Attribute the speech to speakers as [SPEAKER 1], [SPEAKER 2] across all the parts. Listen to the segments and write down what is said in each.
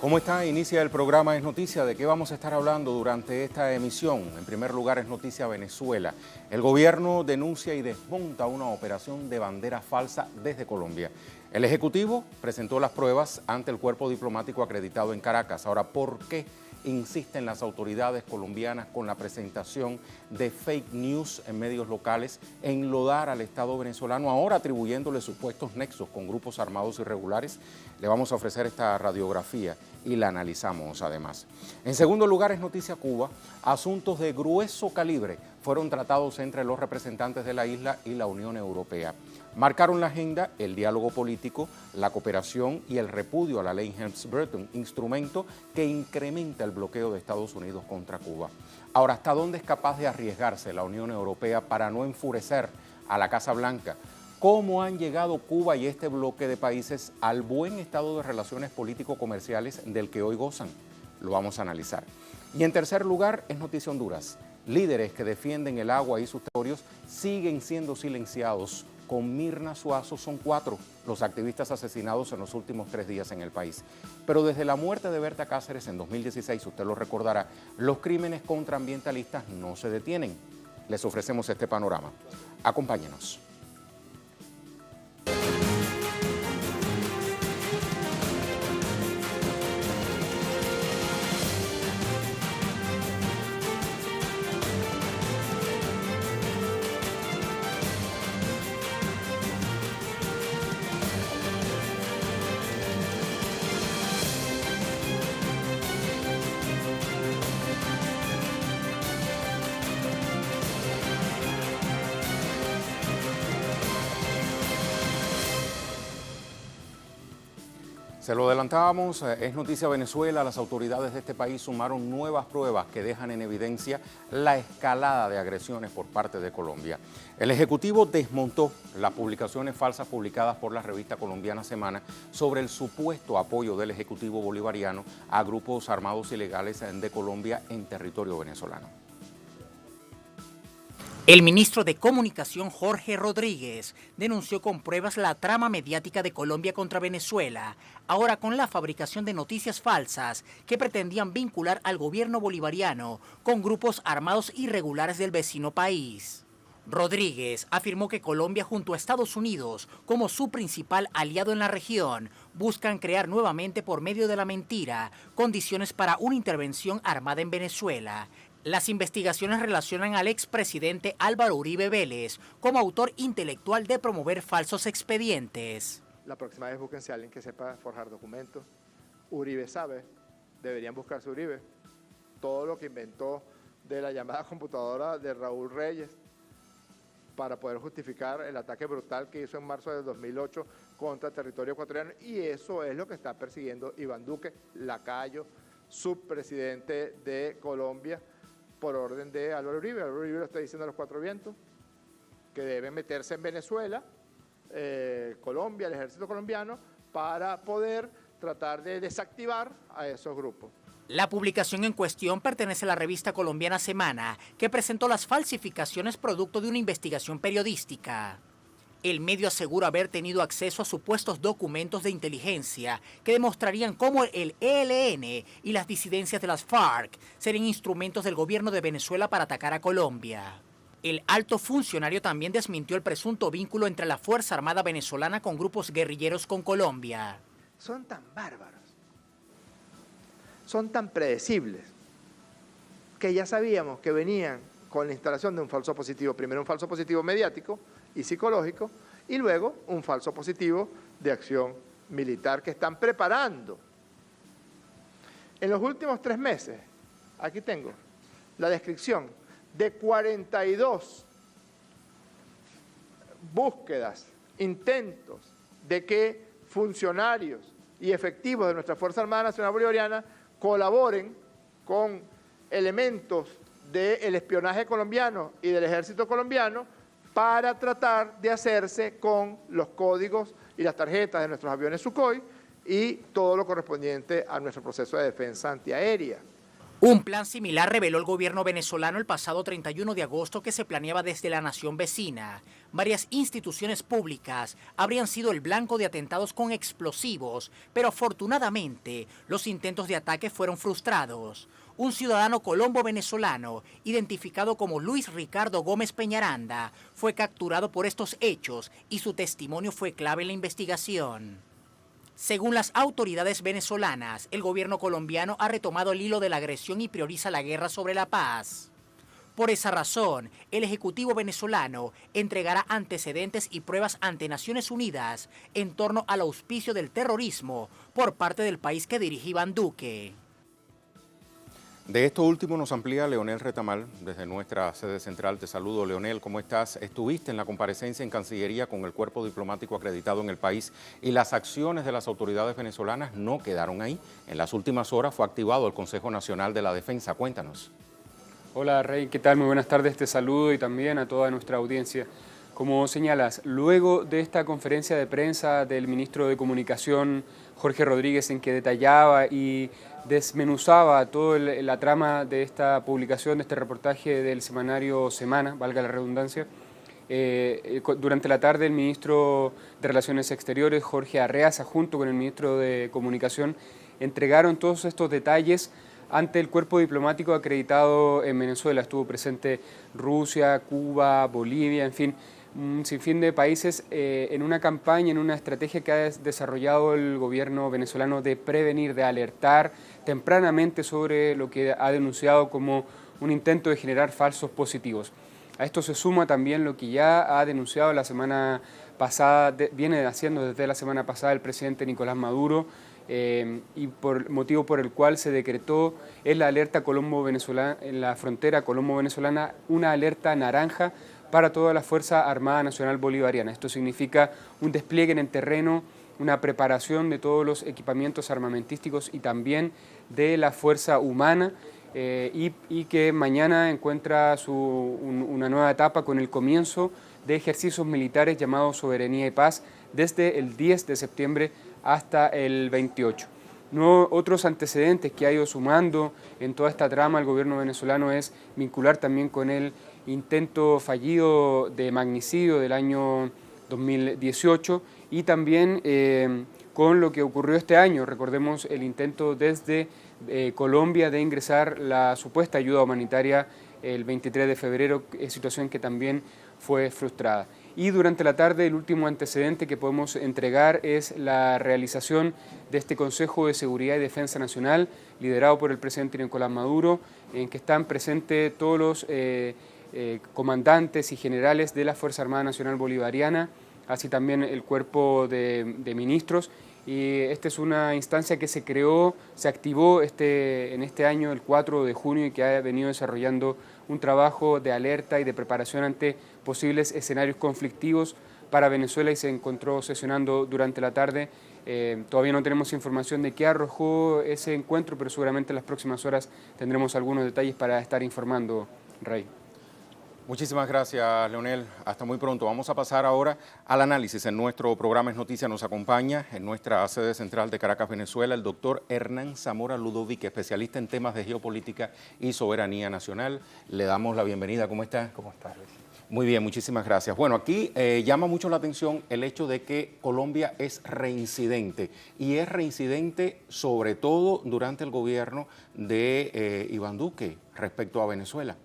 [SPEAKER 1] ¿Cómo está? Inicia el programa Es Noticia. ¿De qué vamos a estar hablando durante esta emisión? En primer lugar, es noticia Venezuela. El gobierno denuncia y desmonta una operación de bandera falsa desde Colombia. El Ejecutivo presentó las pruebas ante el cuerpo diplomático acreditado en Caracas. Ahora, ¿por qué insisten las autoridades colombianas con la presentación de fake news en medios locales, enlodar al Estado venezolano, ahora atribuyéndole supuestos nexos con grupos armados irregulares? Le vamos a ofrecer esta radiografía y la analizamos además. En segundo lugar, es noticia Cuba. Asuntos de grueso calibre fueron tratados entre los representantes de la isla y la Unión Europea. Marcaron la agenda el diálogo político, la cooperación y el repudio a la ley Helms-Burton, instrumento que incrementa el bloqueo de Estados Unidos contra Cuba. Ahora, ¿hasta dónde es capaz de arriesgarse la Unión Europea para no enfurecer a la Casa Blanca? ¿Cómo han llegado Cuba y este bloque de países al buen estado de relaciones político-comerciales del que hoy gozan? Lo vamos a analizar. Y en tercer lugar, es noticia Honduras. Líderes que defienden el agua y sus territorios siguen siendo silenciados. Con Mirna Suazo son 4 los activistas asesinados en los últimos 3 días en el país. Pero desde la muerte de Berta Cáceres en 2016, usted lo recordará, los crímenes contra ambientalistas no se detienen. Les ofrecemos este panorama. Acompáñenos. Se lo adelantábamos, es noticia Venezuela. Las autoridades de este país sumaron nuevas pruebas que dejan en evidencia la escalada de agresiones por parte de Colombia. El Ejecutivo desmontó las publicaciones falsas publicadas por la revista colombiana Semana sobre el supuesto apoyo del Ejecutivo bolivariano a grupos armados ilegales de Colombia en territorio venezolano.
[SPEAKER 2] El ministro de Comunicación, Jorge Rodríguez, denunció con pruebas la trama mediática de Colombia contra Venezuela, ahora con la fabricación de noticias falsas que pretendían vincular al gobierno bolivariano con grupos armados irregulares del vecino país. Rodríguez afirmó que Colombia junto a Estados Unidos, como su principal aliado en la región, buscan crear nuevamente por medio de la mentira condiciones para una intervención armada en Venezuela. Las investigaciones relacionan al expresidente Álvaro Uribe Vélez como autor intelectual de promover falsos expedientes.
[SPEAKER 3] La próxima vez búsquense a alguien que sepa forjar documentos. Uribe sabe, deberían buscarse Uribe. Todo lo que inventó de la llamada computadora de Raúl Reyes para poder justificar el ataque brutal que hizo en marzo de 2008 contra el territorio ecuatoriano. Y eso es lo que está persiguiendo Iván Duque, lacayo, subpresidente de Colombia, por orden de Álvaro Uribe. Álvaro Uribe lo está diciendo a los 4 vientos, que deben meterse en Venezuela, Colombia, el ejército colombiano, para poder tratar de desactivar a esos grupos.
[SPEAKER 2] La publicación en cuestión pertenece a la revista colombiana Semana, que presentó las falsificaciones producto de una investigación periodística. El medio asegura haber tenido acceso a supuestos documentos de inteligencia que demostrarían cómo el ELN y las disidencias de las FARC serían instrumentos del gobierno de Venezuela para atacar a Colombia. El alto funcionario también desmintió el presunto vínculo entre la Fuerza Armada venezolana con grupos guerrilleros con Colombia.
[SPEAKER 3] Son tan bárbaros, son tan predecibles, que ya sabíamos que venían con la instalación de un falso positivo. Primero un falso positivo mediático y psicológico, y luego un falso positivo de acción militar que están preparando. En los últimos 3 meses, aquí tengo la descripción de 42 búsquedas, intentos de que funcionarios y efectivos de nuestra Fuerza Armada Nacional Bolivariana colaboren con elementos del espionaje colombiano y del ejército colombiano para tratar de hacerse con los códigos y las tarjetas de nuestros aviones Sukhoi y todo lo correspondiente a nuestro proceso de defensa antiaérea.
[SPEAKER 2] Un plan similar reveló el gobierno venezolano el pasado 31 de agosto que se planeaba desde la nación vecina. Varias instituciones públicas habrían sido el blanco de atentados con explosivos, pero afortunadamente los intentos de ataque fueron frustrados. Un ciudadano colombo-venezolano, identificado como Luis Ricardo Gómez Peñaranda, fue capturado por estos hechos y su testimonio fue clave en la investigación. Según las autoridades venezolanas, el gobierno colombiano ha retomado el hilo de la agresión y prioriza la guerra sobre la paz. Por esa razón, el Ejecutivo venezolano entregará antecedentes y pruebas ante Naciones Unidas en torno al auspicio del terrorismo por parte del país que dirige Iván Duque.
[SPEAKER 1] De esto último nos amplía Leonel Retamal desde nuestra sede central. Te saludo, Leonel, ¿cómo estás? Estuviste en la comparecencia en Cancillería con el cuerpo diplomático acreditado en el país y las acciones de las autoridades venezolanas no quedaron ahí. En las últimas horas fue activado el Consejo Nacional de la Defensa. Cuéntanos.
[SPEAKER 4] Hola, Rey, ¿qué tal? Muy buenas tardes, te saludo y también a toda nuestra audiencia. Como señalas, luego de esta conferencia de prensa del ministro de Comunicación, Jorge Rodríguez, en que detallaba y desmenuzaba toda la trama de esta publicación, de este reportaje del semanario Semana, valga la redundancia, durante la tarde el ministro de Relaciones Exteriores, Jorge Arreaza, junto con el ministro de Comunicación, entregaron todos estos detalles ante el cuerpo diplomático acreditado en Venezuela. Estuvo presente Rusia, Cuba, Bolivia, en fin, un sinfín de países en una campaña, en una estrategia que ha desarrollado el gobierno venezolano de prevenir, de alertar tempranamente sobre lo que ha denunciado como un intento de generar falsos positivos. A esto se suma también lo que ya ha denunciado la semana pasada, viene haciendo desde la semana pasada el presidente Nicolás Maduro, y por motivo por el cual se decretó en la alerta Colombo-Venezolana, en la frontera Colombo-Venezolana, una alerta naranja para toda la Fuerza Armada Nacional Bolivariana. Esto significa un despliegue en el terreno, una preparación de todos los equipamientos armamentísticos y también de la fuerza humana, y que mañana encuentra una nueva etapa con el comienzo de ejercicios militares llamados Soberanía y Paz desde el 10 de septiembre hasta el 28. Otros antecedentes que ha ido sumando en toda esta trama el gobierno venezolano es vincular también con el intento fallido de magnicidio del año 2018 y también con lo que ocurrió este año. Recordemos el intento desde Colombia de ingresar la supuesta ayuda humanitaria el 23 de febrero, situación que también fue frustrada. Y durante la tarde el último antecedente que podemos entregar es la realización de este Consejo de Seguridad y Defensa Nacional, liderado por el presidente Nicolás Maduro, en que están presentes todos los comandantes y generales de la Fuerza Armada Nacional Bolivariana, así también el cuerpo de ministros. Y esta es una instancia que se creó, se activó en este año, el 4 de junio, y que ha venido desarrollando un trabajo de alerta y de preparación ante posibles escenarios conflictivos para Venezuela, y se encontró sesionando durante la tarde. Todavía no tenemos información de qué arrojó ese encuentro, pero seguramente en las próximas horas tendremos algunos detalles para estar informando, Rey.
[SPEAKER 1] Muchísimas gracias, Leonel. Hasta muy pronto. Vamos a pasar ahora al análisis. En nuestro programa Es Noticia nos acompaña en nuestra sede central de Caracas, Venezuela, el doctor Hernán Zamora Ludovic, especialista en temas de geopolítica y soberanía nacional. Le damos la bienvenida. ¿Cómo está?
[SPEAKER 5] ¿Cómo estás, Luis?
[SPEAKER 1] Muy bien, muchísimas gracias. Bueno, aquí llama mucho la atención el hecho de que Colombia es reincidente, y es reincidente sobre todo durante el gobierno de Iván Duque respecto a Venezuela.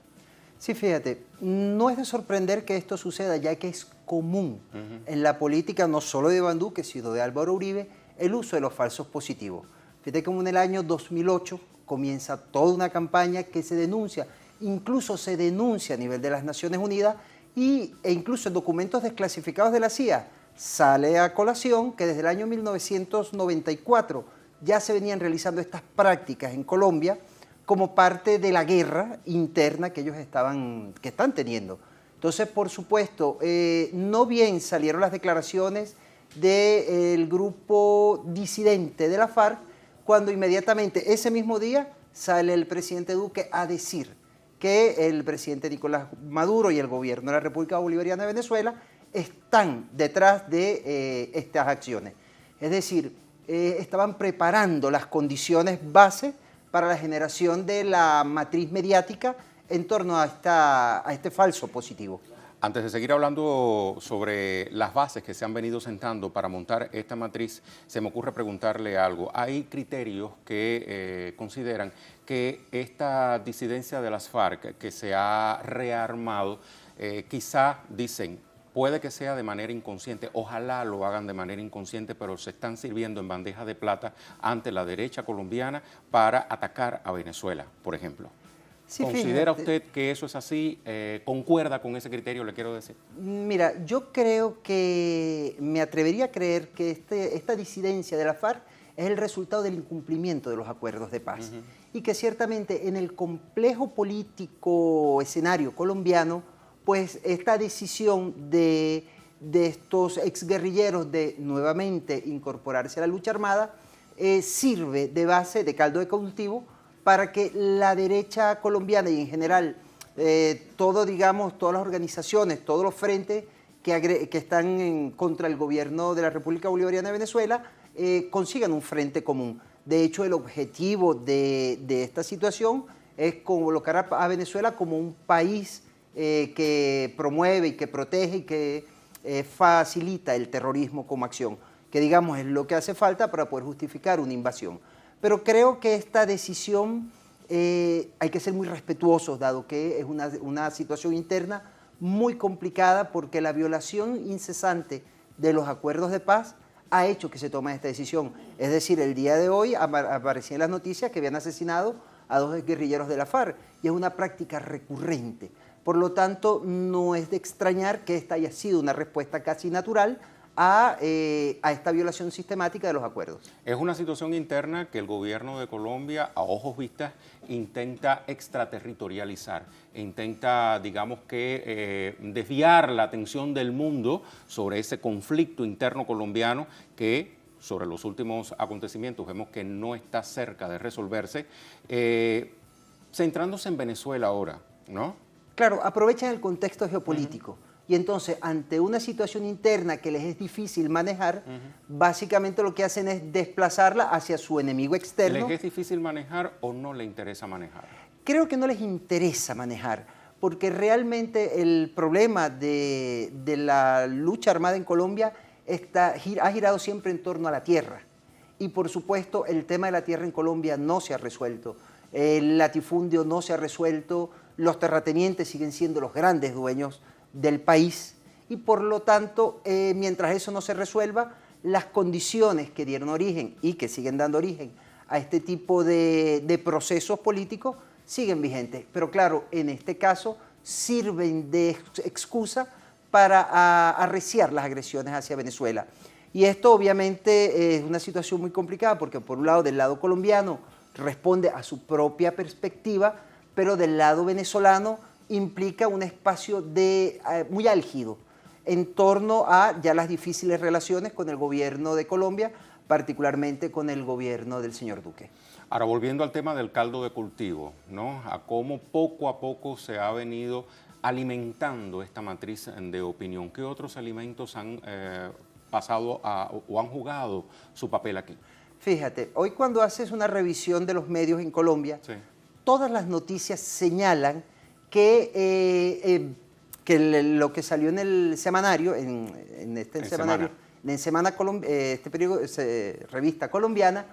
[SPEAKER 5] Sí, fíjate, no es de sorprender que esto suceda, ya que es común en la política no solo de Iván Duque, sino de Álvaro Uribe, el uso de los falsos positivos. Fíjate como en el año 2008 comienza toda una campaña que se denuncia, incluso se denuncia a nivel de las Naciones Unidas, e incluso en documentos desclasificados de la CIA sale a colación que desde el año 1994 ya se venían realizando estas prácticas en Colombia como parte de la guerra interna que ellos están teniendo. Entonces, por supuesto, no bien salieron las declaraciones del grupo disidente de la FARC, cuando inmediatamente ese mismo día sale el presidente Duque a decir que el presidente Nicolás Maduro y el gobierno de la República Bolivariana de Venezuela están detrás de estas acciones. Es decir, estaban preparando las condiciones base para la generación de la matriz mediática en torno a este falso positivo.
[SPEAKER 1] Antes de seguir hablando sobre las bases que se han venido sentando para montar esta matriz, se me ocurre preguntarle algo. Hay criterios que consideran que esta disidencia de las FARC que se ha rearmado, quizá dicen, puede que sea de manera inconsciente, ojalá lo hagan de manera inconsciente, pero se están sirviendo en bandeja de plata ante la derecha colombiana para atacar a Venezuela, por ejemplo. Sí, ¿considera usted que eso es así? ¿Concuerda con ese criterio, le quiero decir?
[SPEAKER 5] Mira, yo creo que me atrevería a creer que esta disidencia de la FARC es el resultado del incumplimiento de los acuerdos de paz. Y que ciertamente en el complejo político escenario colombiano, pues esta decisión de estos exguerrilleros de nuevamente incorporarse a la lucha armada sirve de base, de caldo de cultivo, para que la derecha colombiana y en general todas las organizaciones, todos los frentes que están contra el gobierno de la República Bolivariana de Venezuela consigan un frente común. De hecho, el objetivo de esta situación es colocar a Venezuela como un país que promueve y que protege y que facilita el terrorismo como acción, que digamos es lo que hace falta para poder justificar una invasión. Pero creo que esta decisión hay que ser muy respetuosos, dado que es una situación interna muy complicada, porque la violación incesante de los acuerdos de paz ha hecho que se tome esta decisión. Es decir, el día de hoy aparecían las noticias que habían asesinado a 2 guerrilleros de la FARC, y es una práctica recurrente. Por lo tanto, no es de extrañar que esta haya sido una respuesta casi natural a esta violación sistemática de los acuerdos.
[SPEAKER 1] Es una situación interna que el gobierno de Colombia, a ojos vistas, intenta extraterritorializar, intenta, digamos que, desviar la atención del mundo sobre ese conflicto interno colombiano que, sobre los últimos acontecimientos, vemos que no está cerca de resolverse, centrándose en Venezuela ahora, ¿no?
[SPEAKER 5] Claro, aprovechan el contexto geopolítico. Y entonces, ante una situación interna que les es difícil manejar, básicamente lo que hacen es desplazarla hacia su enemigo externo.
[SPEAKER 1] ¿Les es difícil manejar o no les interesa manejar?
[SPEAKER 5] Creo que no les interesa manejar, porque realmente el problema de la lucha armada en Colombia ha girado siempre en torno a la tierra. Y por supuesto, el tema de la tierra en Colombia no se ha resuelto. El latifundio no se ha resuelto, los terratenientes siguen siendo los grandes dueños del país, y por lo tanto, mientras eso no se resuelva, las condiciones que dieron origen y que siguen dando origen a este tipo de procesos políticos siguen vigentes. Pero claro, en este caso sirven de excusa para arreciar las agresiones hacia Venezuela. Y esto obviamente es una situación muy complicada, porque por un lado, del lado colombiano, responde a su propia perspectiva, pero del lado venezolano implica un espacio muy álgido en torno a ya las difíciles relaciones con el gobierno de Colombia, particularmente con el gobierno del señor Duque.
[SPEAKER 1] Ahora, volviendo al tema del caldo de cultivo, ¿no? A cómo poco a poco se ha venido alimentando esta matriz de opinión. ¿Qué otros alimentos han pasado o han jugado su papel aquí?
[SPEAKER 5] Fíjate, hoy cuando haces una revisión de los medios en Colombia, sí, todas las noticias señalan que lo que salió en el semanario, revista colombiana,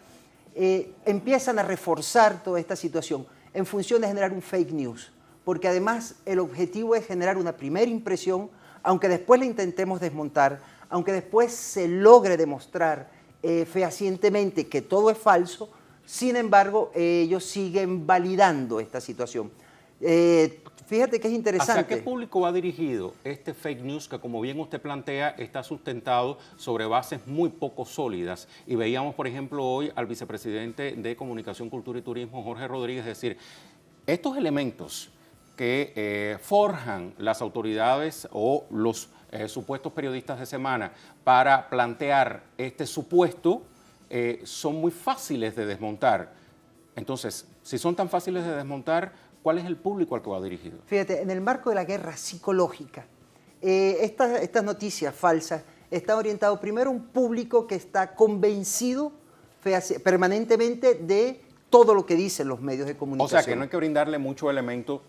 [SPEAKER 5] empiezan a reforzar toda esta situación en función de generar un fake news, porque además el objetivo es generar una primera impresión, aunque después la intentemos desmontar, aunque después se logre demostrar fehacientemente que todo es falso. Sin embargo, ellos siguen validando esta situación. Fíjate que es interesante.
[SPEAKER 1] ¿Hacia qué público va dirigido este fake news que, como bien usted plantea, está sustentado sobre bases muy poco sólidas? Y veíamos, por ejemplo, hoy al vicepresidente de Comunicación, Cultura y Turismo, Jorge Rodríguez, decir, estos elementos que forjan las autoridades o los supuestos periodistas de Semana para plantear este supuesto son muy fáciles de desmontar. Entonces, si son tan fáciles de desmontar, ¿cuál es el público al que va dirigido?
[SPEAKER 5] Fíjate, en el marco de la guerra psicológica, estas noticias falsas están orientadas primero a un público que está convencido permanentemente de todo lo que dicen los medios de comunicación.
[SPEAKER 1] O sea que no hay que brindarle mucho elemento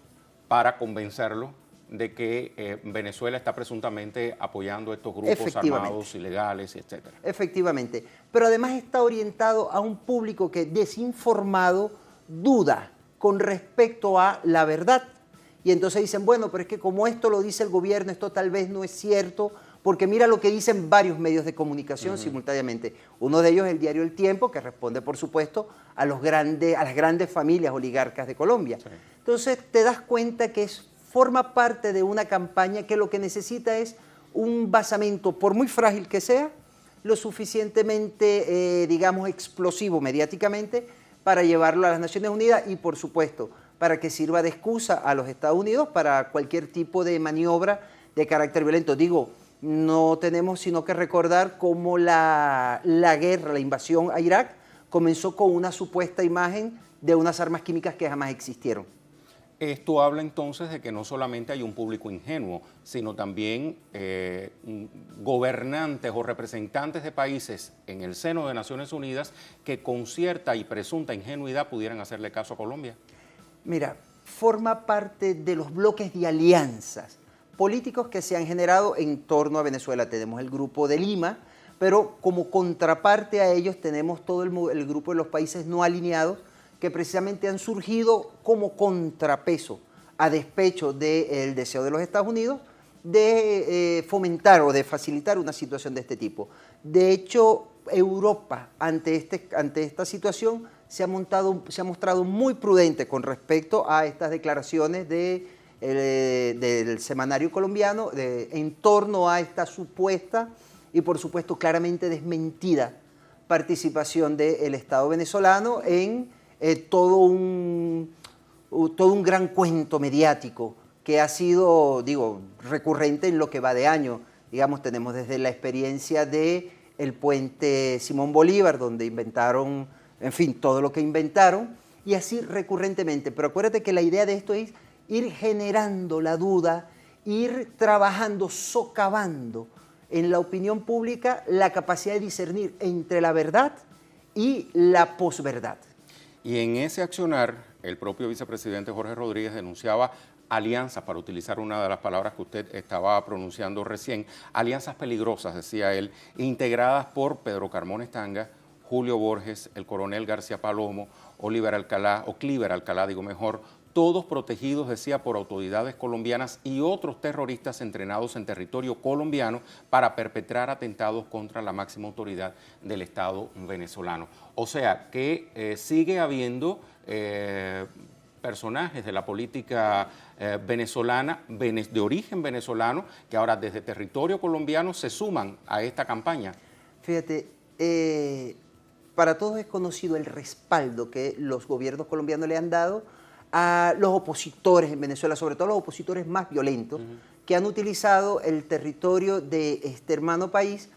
[SPEAKER 1] para convencerlo de que Venezuela está presuntamente apoyando a estos grupos armados, ilegales, etcétera.
[SPEAKER 5] Efectivamente, pero además está orientado a un público que desinformado duda con respecto a la verdad. Y entonces dicen, bueno, pero es que como esto lo dice el gobierno, esto tal vez no es cierto, porque mira lo que dicen varios medios de comunicación simultáneamente. Uno de ellos es el diario El Tiempo, que responde, por supuesto, a las grandes familias oligarcas de Colombia. Sí. Entonces te das cuenta que forma parte de una campaña que lo que necesita es un basamento, por muy frágil que sea, lo suficientemente, digamos, explosivo mediáticamente para llevarlo a las Naciones Unidas y, por supuesto, para que sirva de excusa a los Estados Unidos para cualquier tipo de maniobra de carácter violento. Digo, no tenemos sino que recordar cómo la guerra, la invasión a Irak, comenzó con una supuesta imagen de unas armas químicas que jamás existieron.
[SPEAKER 1] Esto habla entonces de que no solamente hay un público ingenuo, sino también gobernantes o representantes de países en el seno de Naciones Unidas que con cierta y presunta ingenuidad pudieran hacerle caso a Colombia.
[SPEAKER 5] Mira, forma parte de los bloques de alianzas políticos que se han generado en torno a Venezuela. Tenemos el Grupo de Lima, pero como contraparte a ellos tenemos todo el grupo de los países no alineados que precisamente han surgido como contrapeso a despecho del deseo de los Estados Unidos de fomentar o de facilitar una situación de este tipo. De hecho, Europa ante esta situación se ha mostrado muy prudente con respecto a estas declaraciones del semanario colombiano en torno a esta supuesta y por supuesto claramente desmentida participación del Estado venezolano en todo un gran cuento mediático que ha sido, digo, recurrente en lo que va de año. Digamos, tenemos desde la experiencia del puente Simón Bolívar, donde inventaron, en fin, todo lo que inventaron, y así recurrentemente. Pero acuérdate que la idea de esto es ir generando la duda, ir trabajando, socavando en la opinión pública la capacidad de discernir entre la verdad y la posverdad.
[SPEAKER 1] Y en ese accionar, el propio vicepresidente Jorge Rodríguez denunciaba alianzas, para utilizar una de las palabras que usted estaba pronunciando recién, alianzas peligrosas, decía él, integradas por Pedro Carmona Estanga, Julio Borges, el coronel García Palomo, Cliver Alcalá, todos protegidos, decía, por autoridades colombianas y otros terroristas entrenados en territorio colombiano para perpetrar atentados contra la máxima autoridad del Estado venezolano. O sea que sigue habiendo personajes de la política venezolana, de origen venezolano, que ahora desde territorio colombiano se suman a esta campaña.
[SPEAKER 5] Fíjate, para todos es conocido el respaldo que los gobiernos colombianos le han dado a los opositores en Venezuela, sobre todo los opositores más violentos, que han utilizado el territorio de este hermano país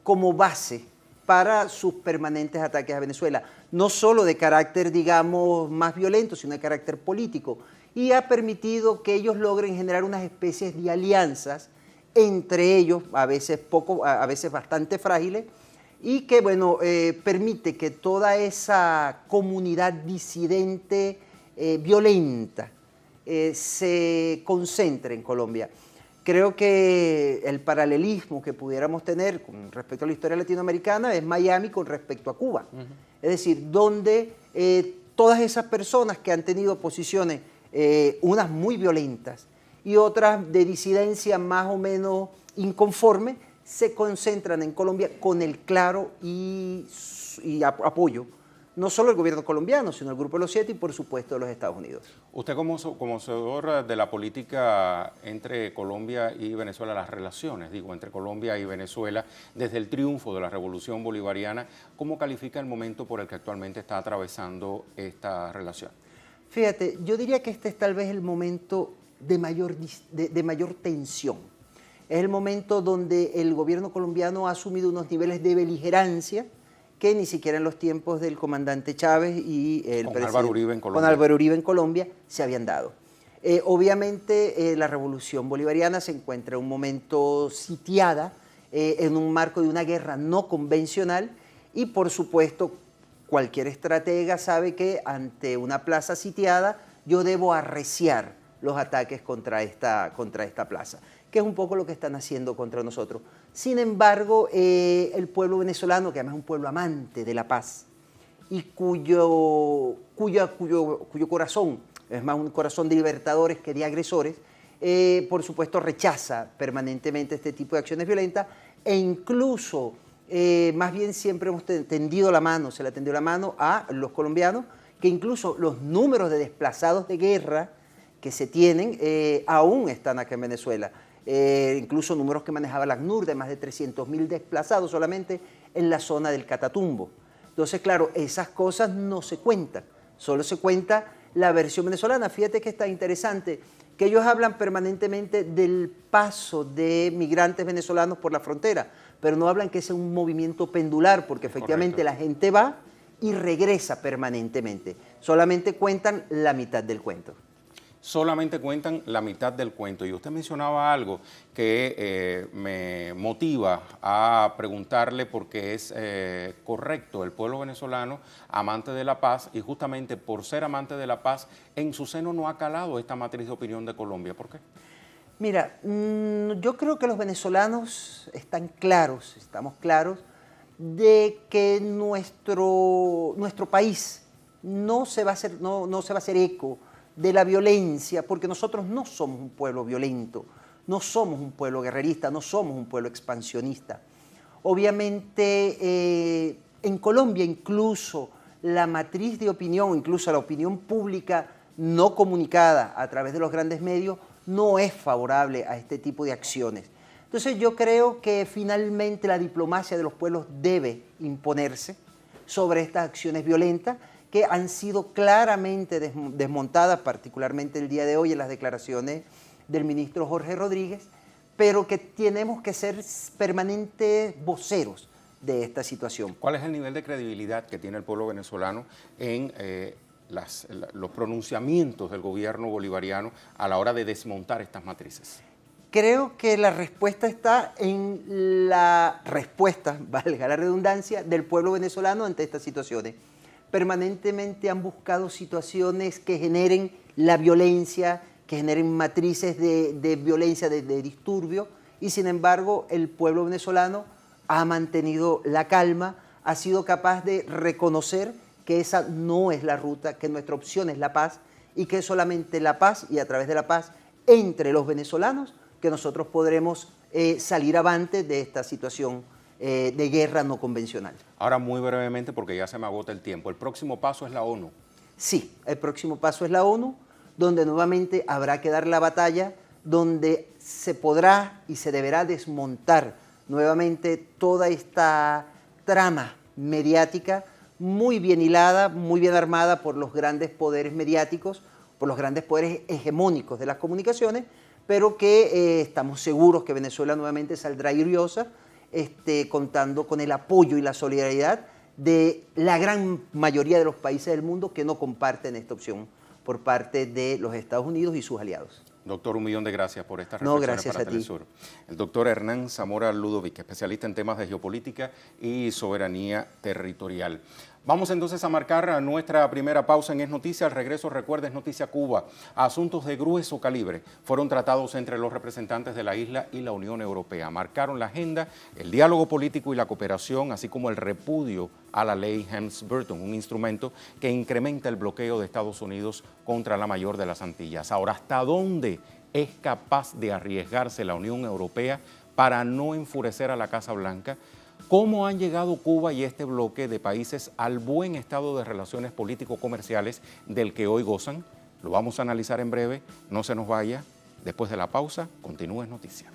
[SPEAKER 5] como base para sus permanentes ataques a Venezuela, no solo de carácter, digamos, más violento, sino de carácter político, y ha permitido que ellos logren generar unas especies de alianzas entre ellos, a veces bastante frágiles, y que, bueno, permite que toda esa comunidad disidente violenta se concentre en Colombia. Creo que el paralelismo que pudiéramos tener con respecto a la historia latinoamericana es Miami con respecto a Cuba. Es decir, donde todas esas personas que han tenido posiciones, unas muy violentas y otras de disidencia más o menos inconforme, se concentran en Colombia con el claro y apoyo no solo el gobierno colombiano, sino el Grupo de los Siete y, por supuesto, de los Estados Unidos.
[SPEAKER 1] Usted, como conocedor de la política entre Colombia y Venezuela, las relaciones, entre Colombia y Venezuela, desde el triunfo de la Revolución Bolivariana, ¿cómo califica el momento por el que actualmente está atravesando esta relación?
[SPEAKER 5] Fíjate, yo diría que este es tal vez el momento de mayor tensión. Es el momento donde el gobierno colombiano ha asumido unos niveles de beligerancia que ni siquiera en los tiempos del comandante Chávez y el
[SPEAKER 1] Álvaro
[SPEAKER 5] Uribe en Colombia se habían dado. Obviamente la Revolución Bolivariana se encuentra en un momento sitiada en un marco de una guerra no convencional y por supuesto cualquier estratega sabe que ante una plaza sitiada yo debo arreciar los ataques contra esta plaza, que es un poco lo que están haciendo contra nosotros. Sin embargo, el pueblo venezolano, que además es un pueblo amante de la paz y cuyo corazón es más un corazón de libertadores que de agresores, por supuesto rechaza permanentemente este tipo de acciones violentas e incluso, más bien siempre hemos tendido la mano, se le ha tendido la mano a los colombianos, que incluso los números de desplazados de guerra que se tienen aún están acá en Venezuela. Incluso números que manejaba la ACNUR de más de 300.000 desplazados solamente en la zona del Catatumbo. Entonces, claro, esas cosas no se cuentan, solo se cuenta la versión venezolana. Fíjate que está interesante, que ellos hablan permanentemente del paso de migrantes venezolanos por la frontera, pero no hablan que es un movimiento pendular, porque efectivamente la gente va y regresa permanentemente. Solamente cuentan la mitad del cuento.
[SPEAKER 1] Solamente cuentan la mitad del cuento. Y usted mencionaba algo que me motiva a preguntarle porque es correcto. El pueblo venezolano, amante de la paz, y justamente por ser amante de la paz, en su seno no ha calado esta matriz de opinión de Colombia. ¿Por qué?
[SPEAKER 5] Mira, yo creo que los venezolanos estamos claros de que nuestro país no se va a hacer eco de la violencia, porque nosotros no somos un pueblo violento, no somos un pueblo guerrerista, no somos un pueblo expansionista. Obviamente, en Colombia incluso la matriz de opinión, incluso la opinión pública no comunicada a través de los grandes medios, no es favorable a este tipo de acciones. Entonces yo creo que finalmente la diplomacia de los pueblos debe imponerse sobre estas acciones violentas, que han sido claramente desmontadas, particularmente el día de hoy en las declaraciones del ministro Jorge Rodríguez, pero que tenemos que ser permanentes voceros de esta situación.
[SPEAKER 1] ¿Cuál es el nivel de credibilidad que tiene el pueblo venezolano en los pronunciamientos del gobierno bolivariano a la hora de desmontar estas matrices?
[SPEAKER 5] Creo que la respuesta está en la respuesta, valga la redundancia, del pueblo venezolano ante estas situaciones. Permanentemente han buscado situaciones que generen la violencia, que generen matrices de violencia, de disturbio, y sin embargo el pueblo venezolano ha mantenido la calma, ha sido capaz de reconocer que esa no es la ruta, que nuestra opción es la paz, y que es solamente la paz y a través de la paz entre los venezolanos que nosotros podremos salir avante de esta situación de guerra no convencional.
[SPEAKER 1] Ahora muy brevemente, porque ya se me agota el tiempo, el próximo paso es la ONU.
[SPEAKER 5] Sí, el próximo paso es la ONU, donde nuevamente habrá que dar la batalla, donde se podrá y se deberá desmontar nuevamente toda esta trama mediática muy bien hilada, muy bien armada por los grandes poderes mediáticos, por los grandes poderes hegemónicos de las comunicaciones, pero que estamos seguros que Venezuela nuevamente saldrá iriosa, contando con el apoyo y la solidaridad de la gran mayoría de los países del mundo que no comparten esta opción por parte de los Estados Unidos y sus aliados.
[SPEAKER 1] Doctor, 1.000.000 de gracias por estas reflexiones para Telesur. El doctor Hernán Zamora Ludovic, especialista en temas de geopolítica y soberanía territorial. Vamos entonces a marcar nuestra primera pausa en Es Noticia. Al regreso, recuerda, Es Noticia Cuba. Asuntos de grueso calibre fueron tratados entre los representantes de la isla y la Unión Europea. Marcaron la agenda, el diálogo político y la cooperación, así como el repudio a la ley Helms-Burton, un instrumento que incrementa el bloqueo de Estados Unidos contra la mayor de las Antillas. Ahora, ¿hasta dónde es capaz de arriesgarse la Unión Europea para no enfurecer a la Casa Blanca? ¿Cómo han llegado Cuba y este bloque de países al buen estado de relaciones político-comerciales del que hoy gozan? Lo vamos a analizar en breve, no se nos vaya. Después de la pausa, continúa En Noticia.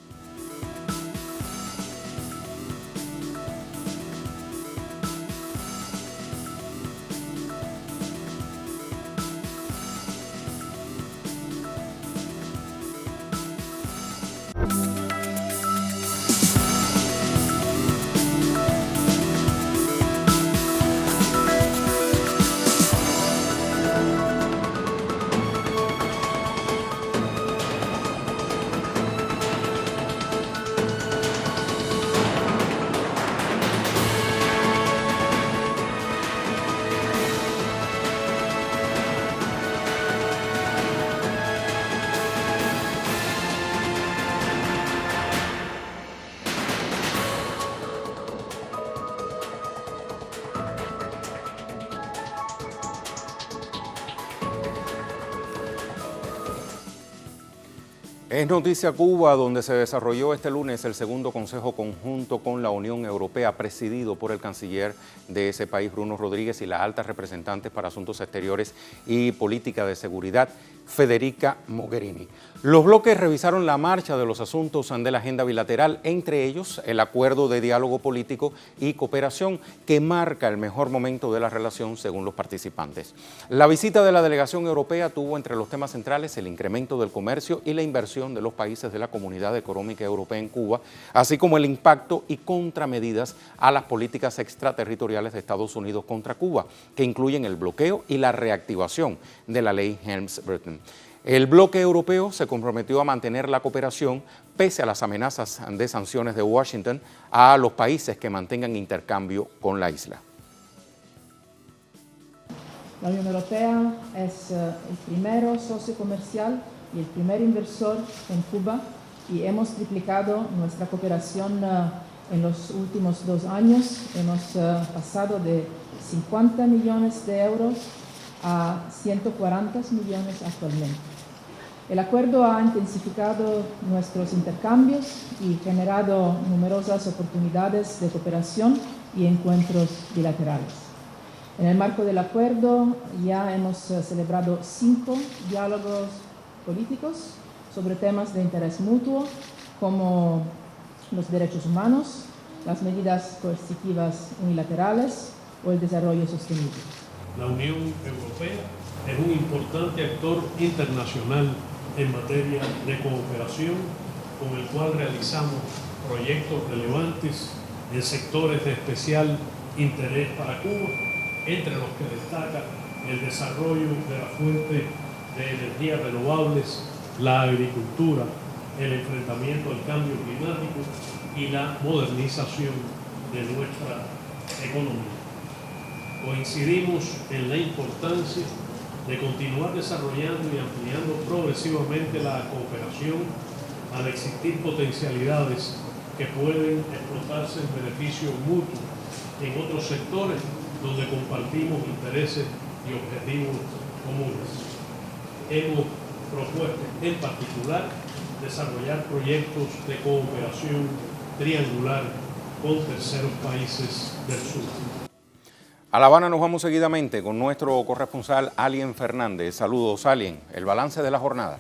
[SPEAKER 1] Es noticia Cuba, donde se desarrolló este lunes el segundo Consejo Conjunto con la Unión Europea, presidido por el canciller de ese país, Bruno Rodríguez, y la alta representante para Asuntos Exteriores y Política de Seguridad, Federica Mogherini. Los bloques revisaron la marcha de los asuntos de la agenda bilateral, entre ellos el acuerdo de diálogo político y cooperación que marca el mejor momento de la relación según los participantes. La visita de la delegación europea tuvo entre los temas centrales el incremento del comercio y la inversión de los países de la Comunidad Económica Europea en Cuba, así como el impacto y contramedidas a las políticas extraterritoriales de Estados Unidos contra Cuba, que incluyen el bloqueo y la reactivación de la ley Helms-Burton. El bloque europeo se comprometió a mantener la cooperación pese a las amenazas de sanciones de Washington a los países que mantengan intercambio con la isla.
[SPEAKER 6] La Unión Europea es el primer socio comercial y el primer inversor en Cuba y hemos triplicado nuestra cooperación en los últimos 2 años. Hemos pasado de 50 millones de euros a 140 millones actualmente. El acuerdo ha intensificado nuestros intercambios y generado numerosas oportunidades de cooperación y encuentros bilaterales. En el marco del acuerdo ya hemos celebrado 5 diálogos políticos sobre temas de interés mutuo como los derechos humanos, las medidas coercitivas unilaterales o el desarrollo sostenible.
[SPEAKER 7] La Unión Europea es un importante actor internacional en materia de cooperación, con el cual realizamos proyectos relevantes en sectores de especial interés para Cuba, entre los que destaca el desarrollo de la fuente de energías renovables, la agricultura, el enfrentamiento al cambio climático y la modernización de nuestra economía. Coincidimos en la importancia de continuar desarrollando y ampliando progresivamente la cooperación al existir potencialidades que pueden explotarse en beneficio mutuo en otros sectores donde compartimos intereses y objetivos comunes. Hemos propuesto en particular desarrollar proyectos de cooperación triangular con terceros países del sur.
[SPEAKER 1] A La Habana nos vamos seguidamente con nuestro corresponsal Alien Fernández. Saludos, Alien. El balance de la jornada.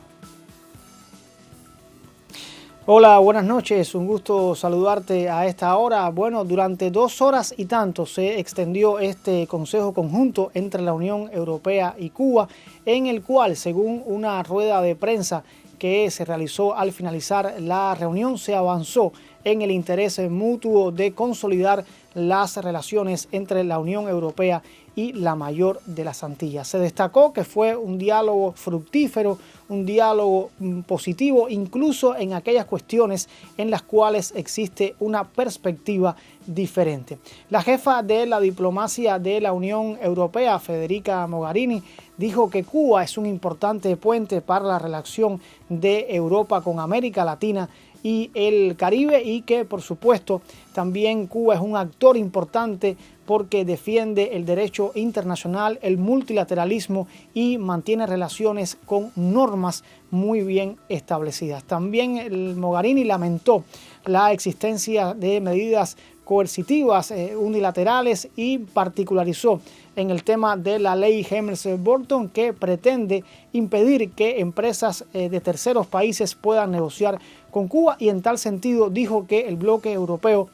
[SPEAKER 8] Hola, buenas noches. Un gusto saludarte a esta hora. Bueno, durante 2 horas y tanto se extendió este Consejo Conjunto entre la Unión Europea y Cuba, en el cual, según una rueda de prensa que se realizó al finalizar la reunión, se avanzó en el interés mutuo de consolidar las relaciones entre la Unión Europea y la mayor de las Antillas. Se destacó que fue un diálogo fructífero, un diálogo positivo, incluso en aquellas cuestiones en las cuales existe una perspectiva diferente. La jefa de la diplomacia de la Unión Europea, Federica Mogherini, dijo que Cuba es un importante puente para la relación de Europa con América Latina y el Caribe, y que por supuesto también Cuba es un actor importante porque defiende el derecho internacional, el multilateralismo y mantiene relaciones con normas muy bien establecidas. También el Mogherini lamentó la existencia de medidas coercitivas unilaterales y particularizó en el tema de la ley Helms-Burton, que pretende impedir que empresas de terceros países puedan negociar con Cuba, y en tal sentido dijo que el bloque europeo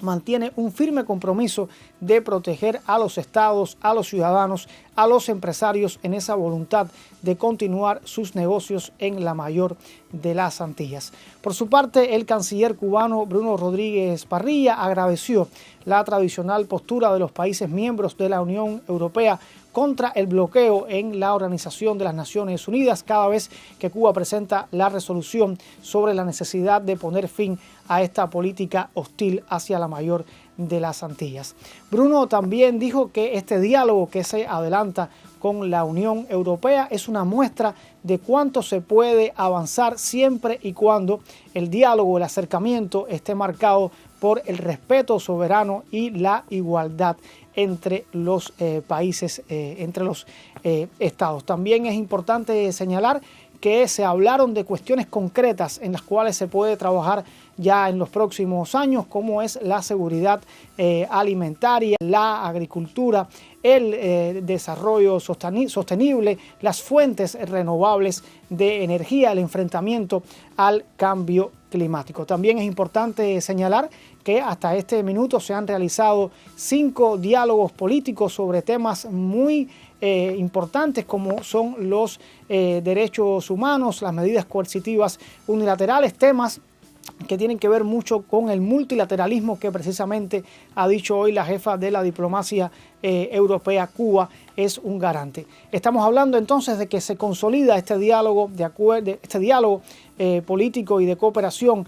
[SPEAKER 8] mantiene un firme compromiso de proteger a los estados, a los ciudadanos, a los empresarios en esa voluntad de continuar sus negocios en la mayor de las Antillas. Por su parte, el canciller cubano Bruno Rodríguez Parrilla agradeció la tradicional postura de los países miembros de la Unión Europea contra el bloqueo en la Organización de las Naciones Unidas cada vez que Cuba presenta la resolución sobre la necesidad de poner fin a esta política hostil hacia la mayor de las Antillas. Bruno también dijo que este diálogo que se adelanta con la Unión Europea es una muestra de cuánto se puede avanzar siempre y cuando el diálogo, el acercamiento esté marcado por el respeto soberano y la igualdad entre los países, entre los estados. También es importante señalar que se hablaron de cuestiones concretas en las cuales se puede trabajar ya en los próximos años, como es la seguridad alimentaria, la agricultura, el desarrollo sostenible, las fuentes renovables de energía, el enfrentamiento al cambio climático. También es importante señalar que hasta este minuto se han realizado 5 diálogos políticos sobre temas muy importantes, como son los derechos humanos, las medidas coercitivas unilaterales, temas que tienen que ver mucho con el multilateralismo que precisamente ha dicho hoy la jefa de la diplomacia europea. Cuba es un garante. Estamos hablando entonces de que se consolida este diálogo, político y de cooperación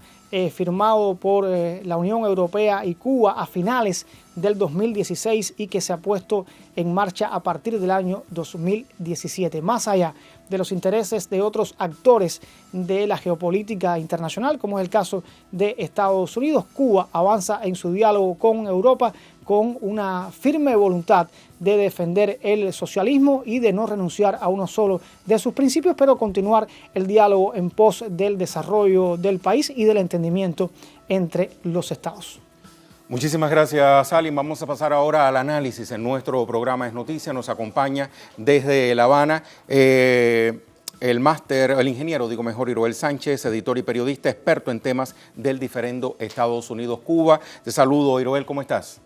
[SPEAKER 8] firmado por la Unión Europea y Cuba a finales del 2016 y que se ha puesto en marcha a partir del año 2017. Más allá de los intereses de otros actores de la geopolítica internacional, como es el caso de Estados Unidos, Cuba avanza en su diálogo con Europa con una firme voluntad de defender el socialismo y de no renunciar a uno solo de sus principios, pero continuar el diálogo en pos del desarrollo del país y del entendimiento entre los estados.
[SPEAKER 1] Muchísimas gracias, Salim. Vamos a pasar ahora al análisis en nuestro programa Es Noticia. Nos acompaña desde La Habana el ingeniero Iroel Sánchez, editor y periodista, experto en temas del diferendo Estados Unidos-Cuba. Te saludo, Iroel, ¿cómo estás?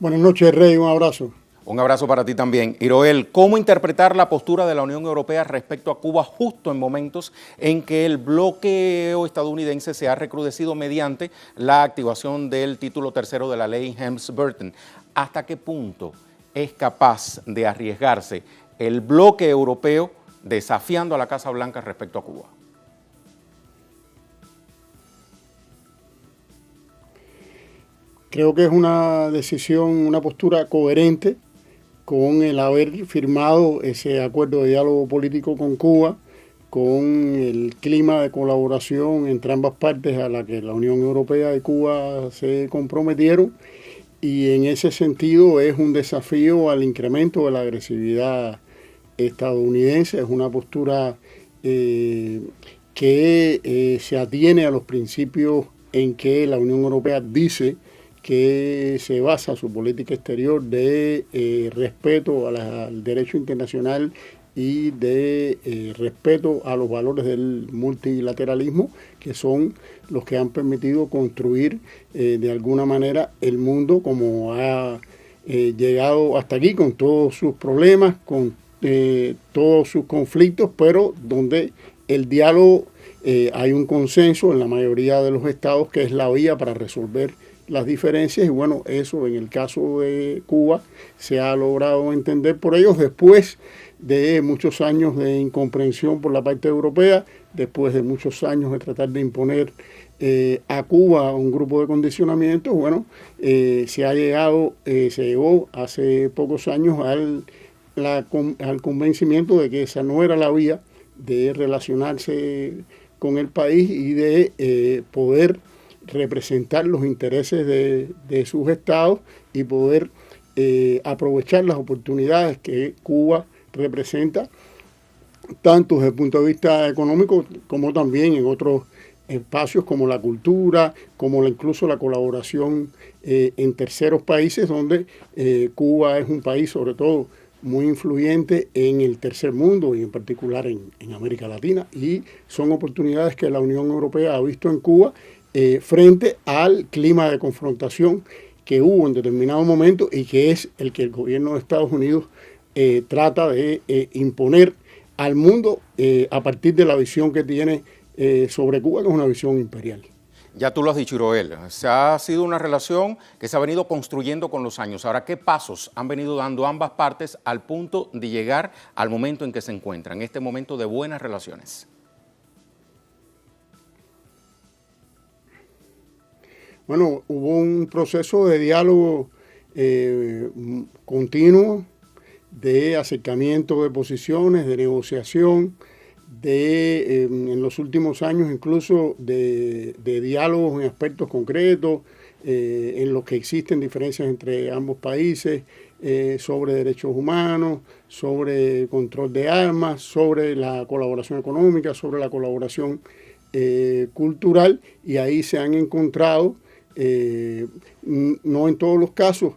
[SPEAKER 9] Buenas noches, Rey, un abrazo.
[SPEAKER 1] Un abrazo para ti también. Iroel, ¿cómo interpretar la postura de la Unión Europea respecto a Cuba justo en momentos en que el bloqueo estadounidense se ha recrudecido mediante la activación del título tercero de la ley Helms-Burton? ¿Hasta qué punto es capaz de arriesgarse el bloque europeo desafiando a la Casa Blanca respecto a Cuba?
[SPEAKER 9] Creo que es una decisión, una postura coherente con el haber firmado ese acuerdo de diálogo político con Cuba, con el clima de colaboración entre ambas partes a la que la Unión Europea y Cuba se comprometieron, y en ese sentido es un desafío al incremento de la agresividad estadounidense. Es una postura que se atiene a los principios en que la Unión Europea dice que se basa su política exterior de respeto al derecho internacional y de respeto a los valores del multilateralismo, que son los que han permitido construir de alguna manera el mundo como ha llegado hasta aquí, con todos sus problemas, con todos sus conflictos, pero donde el diálogo hay un consenso en la mayoría de los estados que es la vía para resolver las diferencias, y bueno, eso en el caso de Cuba se ha logrado entender por ellos después de muchos años de incomprensión por la parte europea, después de muchos años de tratar de imponer a Cuba un grupo de condicionamientos. Bueno, se llegó hace pocos años al convencimiento de que esa no era la vía de relacionarse con el país y de poder representar los intereses de sus estados y poder aprovechar las oportunidades que Cuba representa, tanto desde el punto de vista económico como también en otros espacios como la cultura, como incluso la colaboración en terceros países, donde Cuba es un país sobre todo muy influyente en el tercer mundo y en particular en América Latina, y son oportunidades que la Unión Europea ha visto en Cuba frente al clima de confrontación que hubo en determinado momento y que es el que el gobierno de Estados Unidos trata de imponer al mundo a partir de la visión que tiene sobre Cuba, que es una visión imperial.
[SPEAKER 1] Ya tú lo has dicho, Iroel, ha sido una relación que se ha venido construyendo con los años. Ahora, ¿qué pasos han venido dando ambas partes al punto de llegar al momento en que se encuentran, este momento de buenas relaciones?
[SPEAKER 9] Bueno, hubo un proceso de diálogo continuo, de acercamiento de posiciones, de negociación, en los últimos años incluso de diálogos en aspectos concretos, en los que existen diferencias entre ambos países, sobre derechos humanos, sobre control de armas, sobre la colaboración económica, sobre la colaboración cultural, y ahí se han encontrado, no en todos los casos,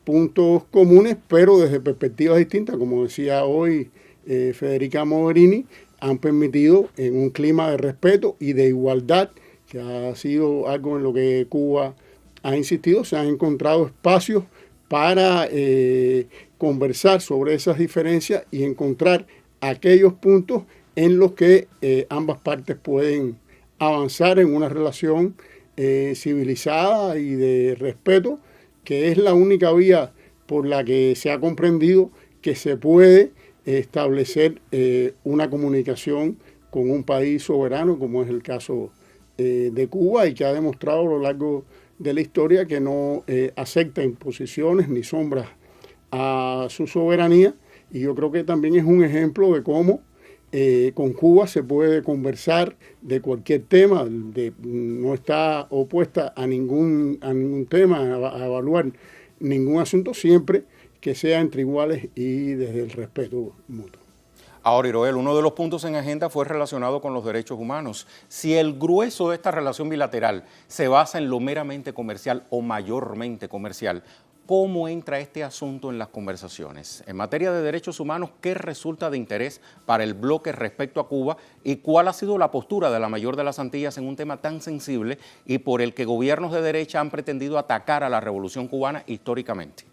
[SPEAKER 9] puntos comunes, pero desde perspectivas distintas, como decía hoy Federica Mogherini, han permitido en un clima de respeto y de igualdad, que ha sido algo en lo que Cuba ha insistido, se han encontrado espacios para conversar sobre esas diferencias y encontrar aquellos puntos en los que ambas partes pueden avanzar en una relación civilizada y de respeto, que es la única vía por la que se ha comprendido que se puede establecer una comunicación con un país soberano, como es el caso de Cuba, y que ha demostrado a lo largo de la historia que no acepta imposiciones ni sombras a su soberanía. Y yo creo que también es un ejemplo de cómo con Cuba se puede conversar de cualquier tema, no está opuesta a ningún tema, a evaluar ningún asunto, siempre que sea entre iguales y desde el respeto mutuo.
[SPEAKER 1] Ahora, Iroel, uno de los puntos en agenda fue relacionado con los derechos humanos. Si el grueso de esta relación bilateral se basa en lo meramente comercial o mayormente comercial, ¿cómo entra este asunto en las conversaciones? En materia de derechos humanos, ¿qué resulta de interés para el bloque respecto a Cuba y cuál ha sido la postura de la mayor de las Antillas en un tema tan sensible y por el que gobiernos de derecha han pretendido atacar a la revolución cubana históricamente?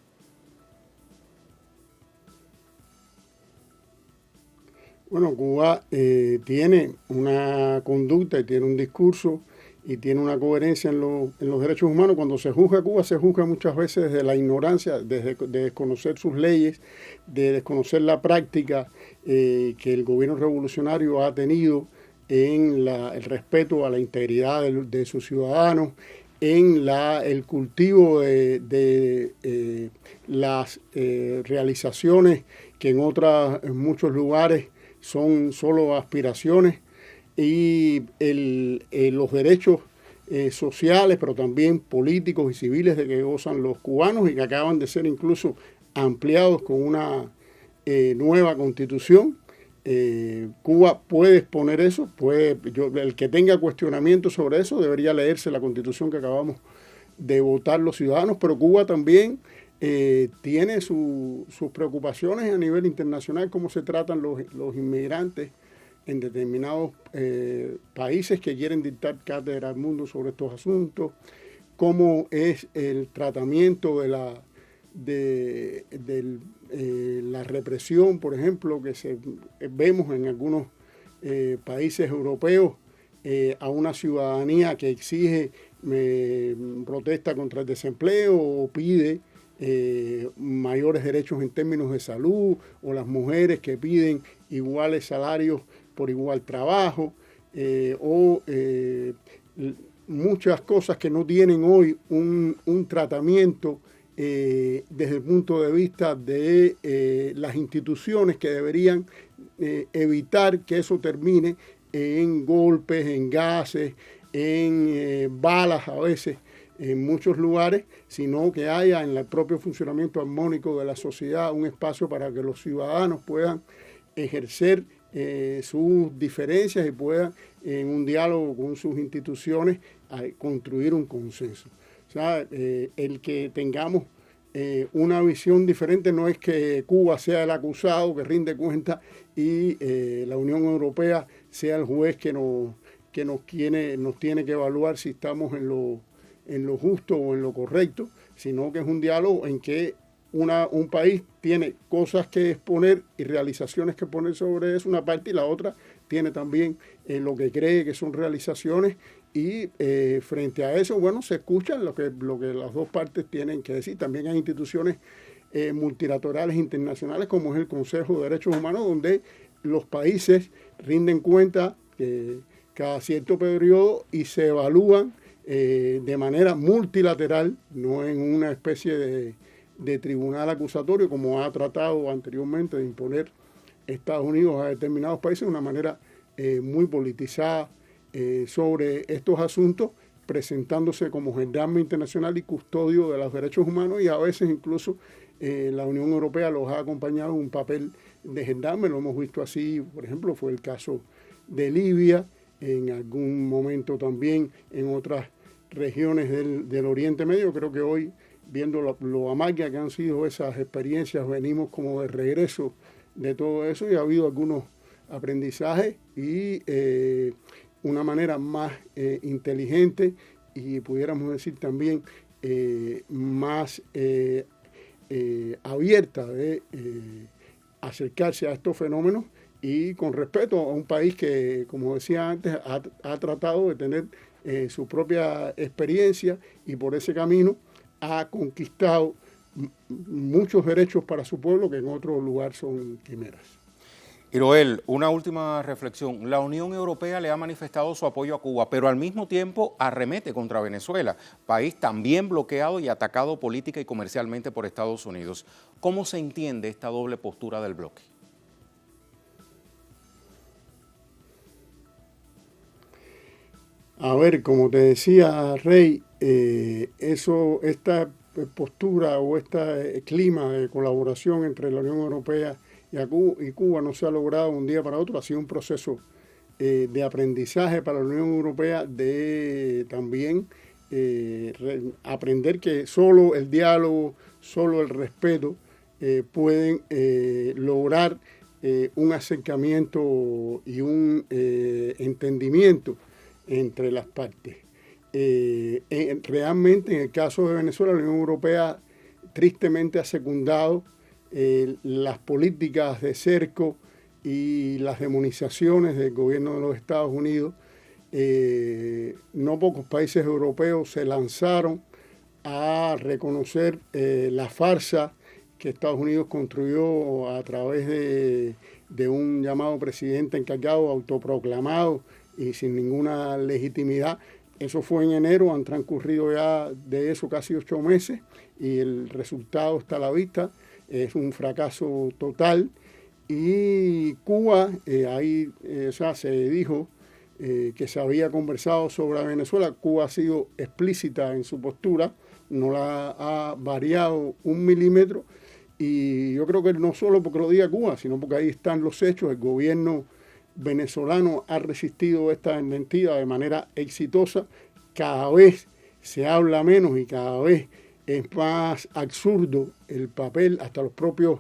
[SPEAKER 9] Bueno, Cuba tiene una conducta y tiene un discurso y tiene una coherencia en los derechos humanos. Cuando se juzga a Cuba, se juzga muchas veces desde la ignorancia, de desconocer sus leyes, de desconocer la práctica que el gobierno revolucionario ha tenido en el respeto a la integridad de sus ciudadanos, en el cultivo de las realizaciones que en muchos lugares son solo aspiraciones, y los derechos sociales, pero también políticos y civiles de que gozan los cubanos y que acaban de ser incluso ampliados con una nueva constitución. Cuba puede exponer eso, el que tenga cuestionamiento sobre eso debería leerse la constitución que acabamos de votar los ciudadanos, pero Cuba también tiene sus preocupaciones a nivel internacional, cómo se tratan los inmigrantes en determinados países que quieren dictar cátedra al mundo sobre estos asuntos, cómo es el tratamiento de la represión, por ejemplo, que vemos en algunos países europeos a una ciudadanía que exige protesta contra el desempleo o pide mayores derechos en términos de salud, o las mujeres que piden iguales salarios por igual trabajo, muchas cosas que no tienen hoy un tratamiento desde el punto de vista de las instituciones, que deberían evitar que eso termine en golpes, en gases, en balas a veces en muchos lugares, sino que haya en el propio funcionamiento armónico de la sociedad un espacio para que los ciudadanos puedan ejercer sus diferencias y puedan, en un diálogo con sus instituciones, construir un consenso. O sea, el que tengamos una visión diferente no es que Cuba sea el acusado que rinde cuenta y la Unión Europea sea el juez que nos tiene que evaluar si estamos en lo justo o en lo correcto, sino que es un diálogo en que un país tiene cosas que exponer y realizaciones que poner sobre eso, una parte, y la otra tiene también lo que cree que son realizaciones, y frente a eso, bueno, se escuchan lo que las dos partes tienen que decir. También hay instituciones multilaterales internacionales, como es el Consejo de Derechos Humanos, donde los países rinden cuenta cada cierto periodo y se evalúan de manera multilateral, no en una especie de tribunal acusatorio como ha tratado anteriormente de imponer Estados Unidos a determinados países, de una manera muy politizada sobre estos asuntos, presentándose como gendarme internacional y custodio de los derechos humanos, y a veces incluso la Unión Europea los ha acompañado en un papel de gendarme. Lo hemos visto así, por ejemplo, fue el caso de Libia, en algún momento también en otras regiones del Oriente Medio. Creo que hoy, viendo lo amarga que han sido esas experiencias, venimos como de regreso de todo eso y ha habido algunos aprendizajes y una manera más inteligente y pudiéramos decir también más abierta de acercarse a estos fenómenos y con respeto a un país que, como decía antes, ha tratado de tener su propia experiencia y por ese camino ha conquistado muchos derechos para su pueblo que en otro lugar son quimeras.
[SPEAKER 1] Iroel, una última reflexión. La Unión Europea le ha manifestado su apoyo a Cuba, pero al mismo tiempo arremete contra Venezuela, país también bloqueado y atacado política y comercialmente por Estados Unidos. ¿Cómo se entiende esta doble postura del bloque?
[SPEAKER 9] A ver, como te decía, Rey, esta postura o este clima de colaboración entre la Unión Europea y Cuba no se ha logrado un día para otro. Ha sido un proceso de aprendizaje para la Unión Europea de también aprender que solo el diálogo, solo el respeto pueden lograr un acercamiento y un entendimiento entre las partes. Realmente en el caso de Venezuela, la Unión Europea tristemente ha secundado las políticas de cerco y las demonizaciones del gobierno de los Estados Unidos. No pocos países europeos se lanzaron a reconocer la farsa que Estados Unidos construyó a través de un llamado presidente encargado, autoproclamado y sin ninguna legitimidad. Eso fue en enero, han transcurrido ya de eso casi 8 meses y el resultado está a la vista. Es un fracaso total y Cuba, se dijo que se había conversado sobre Venezuela. Cuba ha sido explícita en su postura, no la ha variado un milímetro y yo creo que no solo porque lo diga Cuba, sino porque ahí están los hechos. El gobierno venezolano ha resistido esta mentira de manera exitosa. Cada vez se habla menos y cada vez es más absurdo el papel. Hasta los propios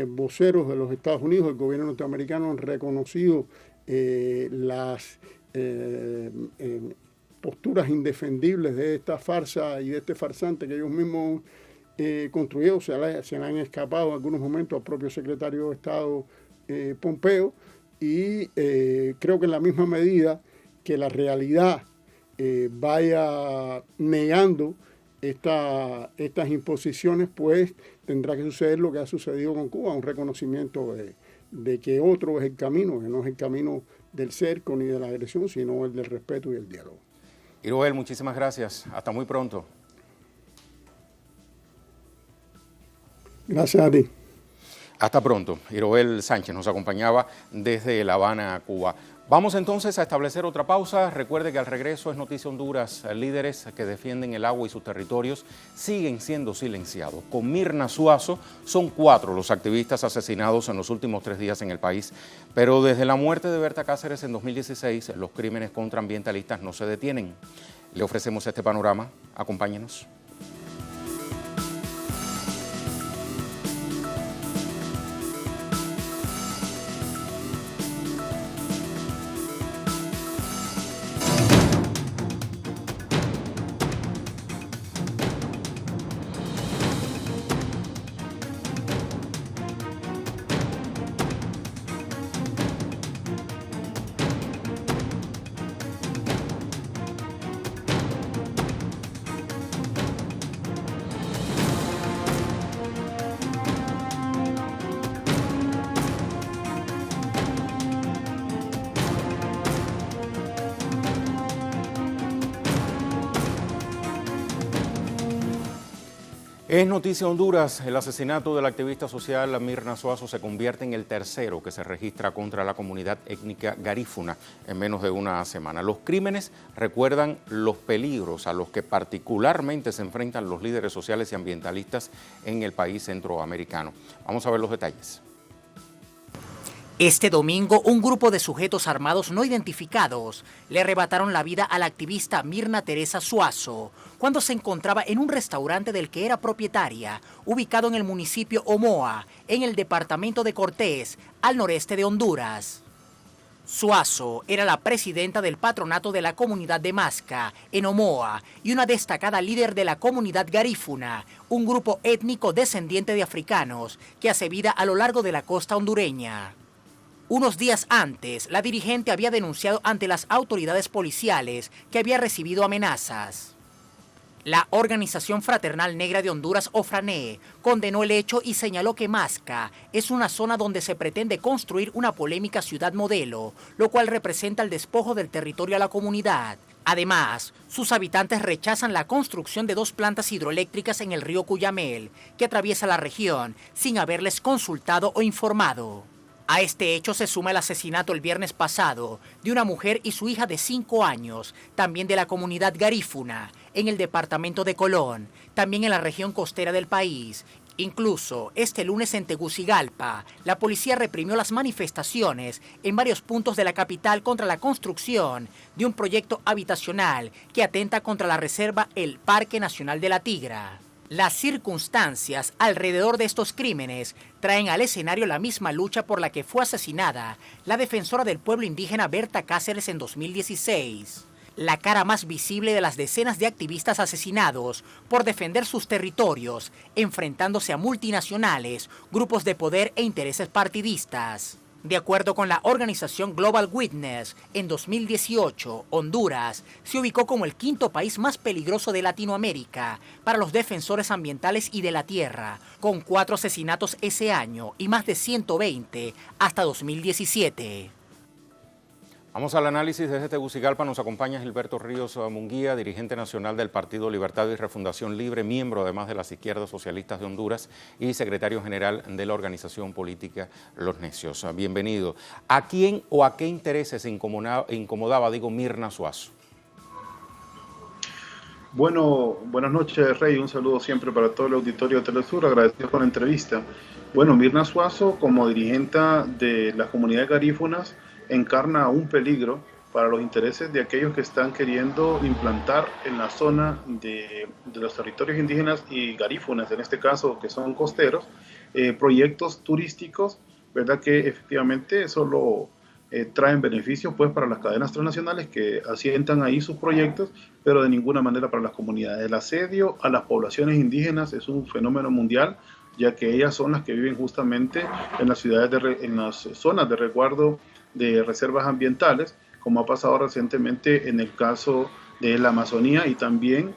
[SPEAKER 9] voceros de los Estados Unidos, el gobierno norteamericano, han reconocido las posturas indefendibles de esta farsa y de este farsante que ellos mismos construyeron. Se le han escapado en algunos momentos al propio secretario de Estado Pompeo. Y creo que en la misma medida que la realidad vaya negando estas imposiciones, pues tendrá que suceder lo que ha sucedido con Cuba, un reconocimiento de que otro es el camino, que no es el camino del cerco ni de la agresión, sino el del respeto y el diálogo.
[SPEAKER 1] Iroel, muchísimas gracias. Hasta muy pronto.
[SPEAKER 9] Gracias a ti.
[SPEAKER 1] Hasta pronto. Iroel Sánchez nos acompañaba desde La Habana, Cuba. Vamos entonces a establecer otra pausa. Recuerde que al regreso es Noticia Honduras. Líderes que defienden el agua y sus territorios siguen siendo silenciados. Con Mirna Suazo, son 4 los activistas asesinados en los últimos 3 días en el país. Pero desde la muerte de Berta Cáceres en 2016, los crímenes contra ambientalistas no se detienen. Le ofrecemos este panorama. Acompáñenos. Es noticia Honduras. El asesinato del activista social Mirna Suazo se convierte en el tercero que se registra contra la comunidad étnica garífuna en menos de una semana. Los crímenes recuerdan los peligros a los que particularmente se enfrentan los líderes sociales y ambientalistas en el país centroamericano. Vamos a ver los detalles.
[SPEAKER 2] Este domingo, un grupo de sujetos armados no identificados le arrebataron la vida a la activista Mirna Teresa Suazo cuando se encontraba en un restaurante del que era propietaria, ubicado en el municipio Omoa, en el departamento de Cortés, al noreste de Honduras. Suazo era la presidenta del patronato de la comunidad de Masca, en Omoa, y una destacada líder de la comunidad garífuna, un grupo étnico descendiente de africanos que hace vida a lo largo de la costa hondureña. Unos días antes, la dirigente había denunciado ante las autoridades policiales que había recibido amenazas. La Organización Fraternal Negra de Honduras, OFRANE, condenó el hecho y señaló que Masca es una zona donde se pretende construir una polémica ciudad modelo, lo cual representa el despojo del territorio a la comunidad. Además, sus habitantes rechazan la construcción de 2 plantas hidroeléctricas en el río Cuyamel, que atraviesa la región, sin haberles consultado o informado. A este hecho se suma el asesinato el viernes pasado de una mujer y su hija de 5 años, también de la comunidad garífuna, en el departamento de Colón, también en la región costera del país. Incluso, este lunes en Tegucigalpa, la policía reprimió las manifestaciones en varios puntos de la capital contra la construcción de un proyecto habitacional que atenta contra la reserva El Parque Nacional de la Tigra. Las circunstancias alrededor de estos crímenes traen al escenario la misma lucha por la que fue asesinada la defensora del pueblo indígena Berta Cáceres en 2016. La cara más visible de las decenas de activistas asesinados por defender sus territorios, enfrentándose a multinacionales, grupos de poder e intereses partidistas. De acuerdo con la organización Global Witness, en 2018, Honduras se ubicó como el 5º país más peligroso de Latinoamérica para los defensores ambientales y de la tierra, con 4 asesinatos ese año y más de 120 hasta 2017.
[SPEAKER 1] Vamos al análisis desde Tegucigalpa. Nos acompaña Gilberto Ríos Munguía, dirigente nacional del Partido Libertad y Refundación Libre, miembro además de las Izquierdas Socialistas de Honduras y secretario general de la organización política Los Necios. Bienvenido. ¿A quién o a qué intereses incomodaba Mirna Suazo?
[SPEAKER 10] Bueno, buenas noches, Rey. Un saludo siempre para todo el auditorio de Telesur. Agradecido por la entrevista. Bueno, Mirna Suazo, como dirigente de las comunidades garífunas, encarna un peligro para los intereses de aquellos que están queriendo implantar en la zona de los territorios indígenas y garífunas, en este caso, que son costeros, proyectos turísticos, ¿verdad? Que efectivamente solo traen beneficios pues para las cadenas transnacionales que asientan ahí sus proyectos, pero de ninguna manera para las comunidades. El asedio a las poblaciones indígenas es un fenómeno mundial, ya que ellas son las que viven justamente en las ciudades, en las zonas de resguardo de reservas ambientales, como ha pasado recientemente en el caso de la Amazonía, y también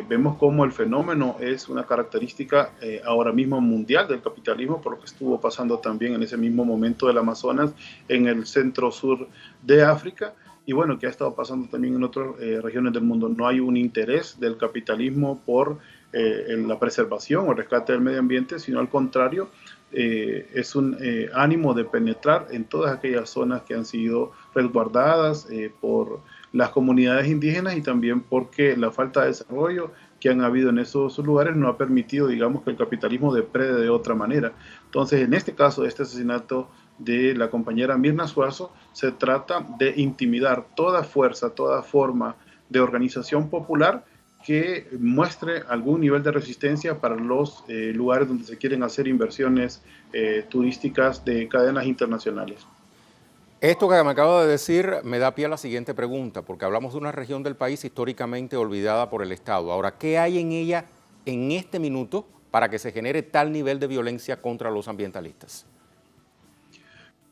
[SPEAKER 10] vemos cómo el fenómeno es una característica ahora mismo mundial del capitalismo, por lo que estuvo pasando también en ese mismo momento del Amazonas en el centro-sur de África, y bueno, que ha estado pasando también en otras regiones del mundo. No hay un interés del capitalismo por la preservación o el rescate del medio ambiente, sino al contrario, es un ánimo de penetrar en todas aquellas zonas que han sido resguardadas por las comunidades indígenas, y también porque la falta de desarrollo que han habido en esos lugares no ha permitido, digamos, que el capitalismo deprede de otra manera. Entonces, en este caso de este asesinato de la compañera Mirna Suazo, se trata de intimidar toda fuerza, toda forma de organización popular que muestre algún nivel de resistencia para los lugares donde se quieren hacer inversiones turísticas de cadenas internacionales.
[SPEAKER 1] Esto que me acabo de decir me da pie a la siguiente pregunta, porque hablamos de una región del país históricamente olvidada por el Estado. Ahora, ¿qué hay en ella en este minuto para que se genere tal nivel de violencia contra los ambientalistas?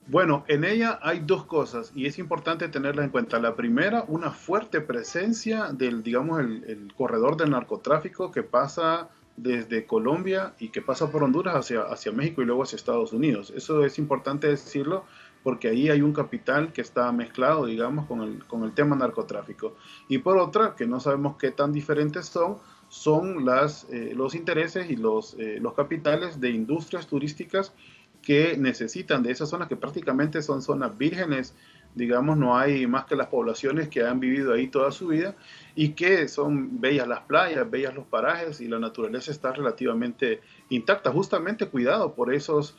[SPEAKER 10] Bueno, en ella hay 2 cosas y es importante tenerlas en cuenta. La primera, una fuerte presencia del, digamos, el corredor del narcotráfico que pasa desde Colombia y que pasa por Honduras hacia México y luego hacia Estados Unidos. Eso es importante decirlo porque ahí hay un capital que está mezclado, digamos, con el tema narcotráfico. Y por otra, que no sabemos qué tan diferentes son son los intereses y los capitales de industrias turísticas que necesitan de esas zonas, que prácticamente son zonas vírgenes, digamos, no hay más que las poblaciones que han vivido ahí toda su vida, y que son bellas las playas, bellas los parajes, y la naturaleza está relativamente intacta, justamente cuidado por esas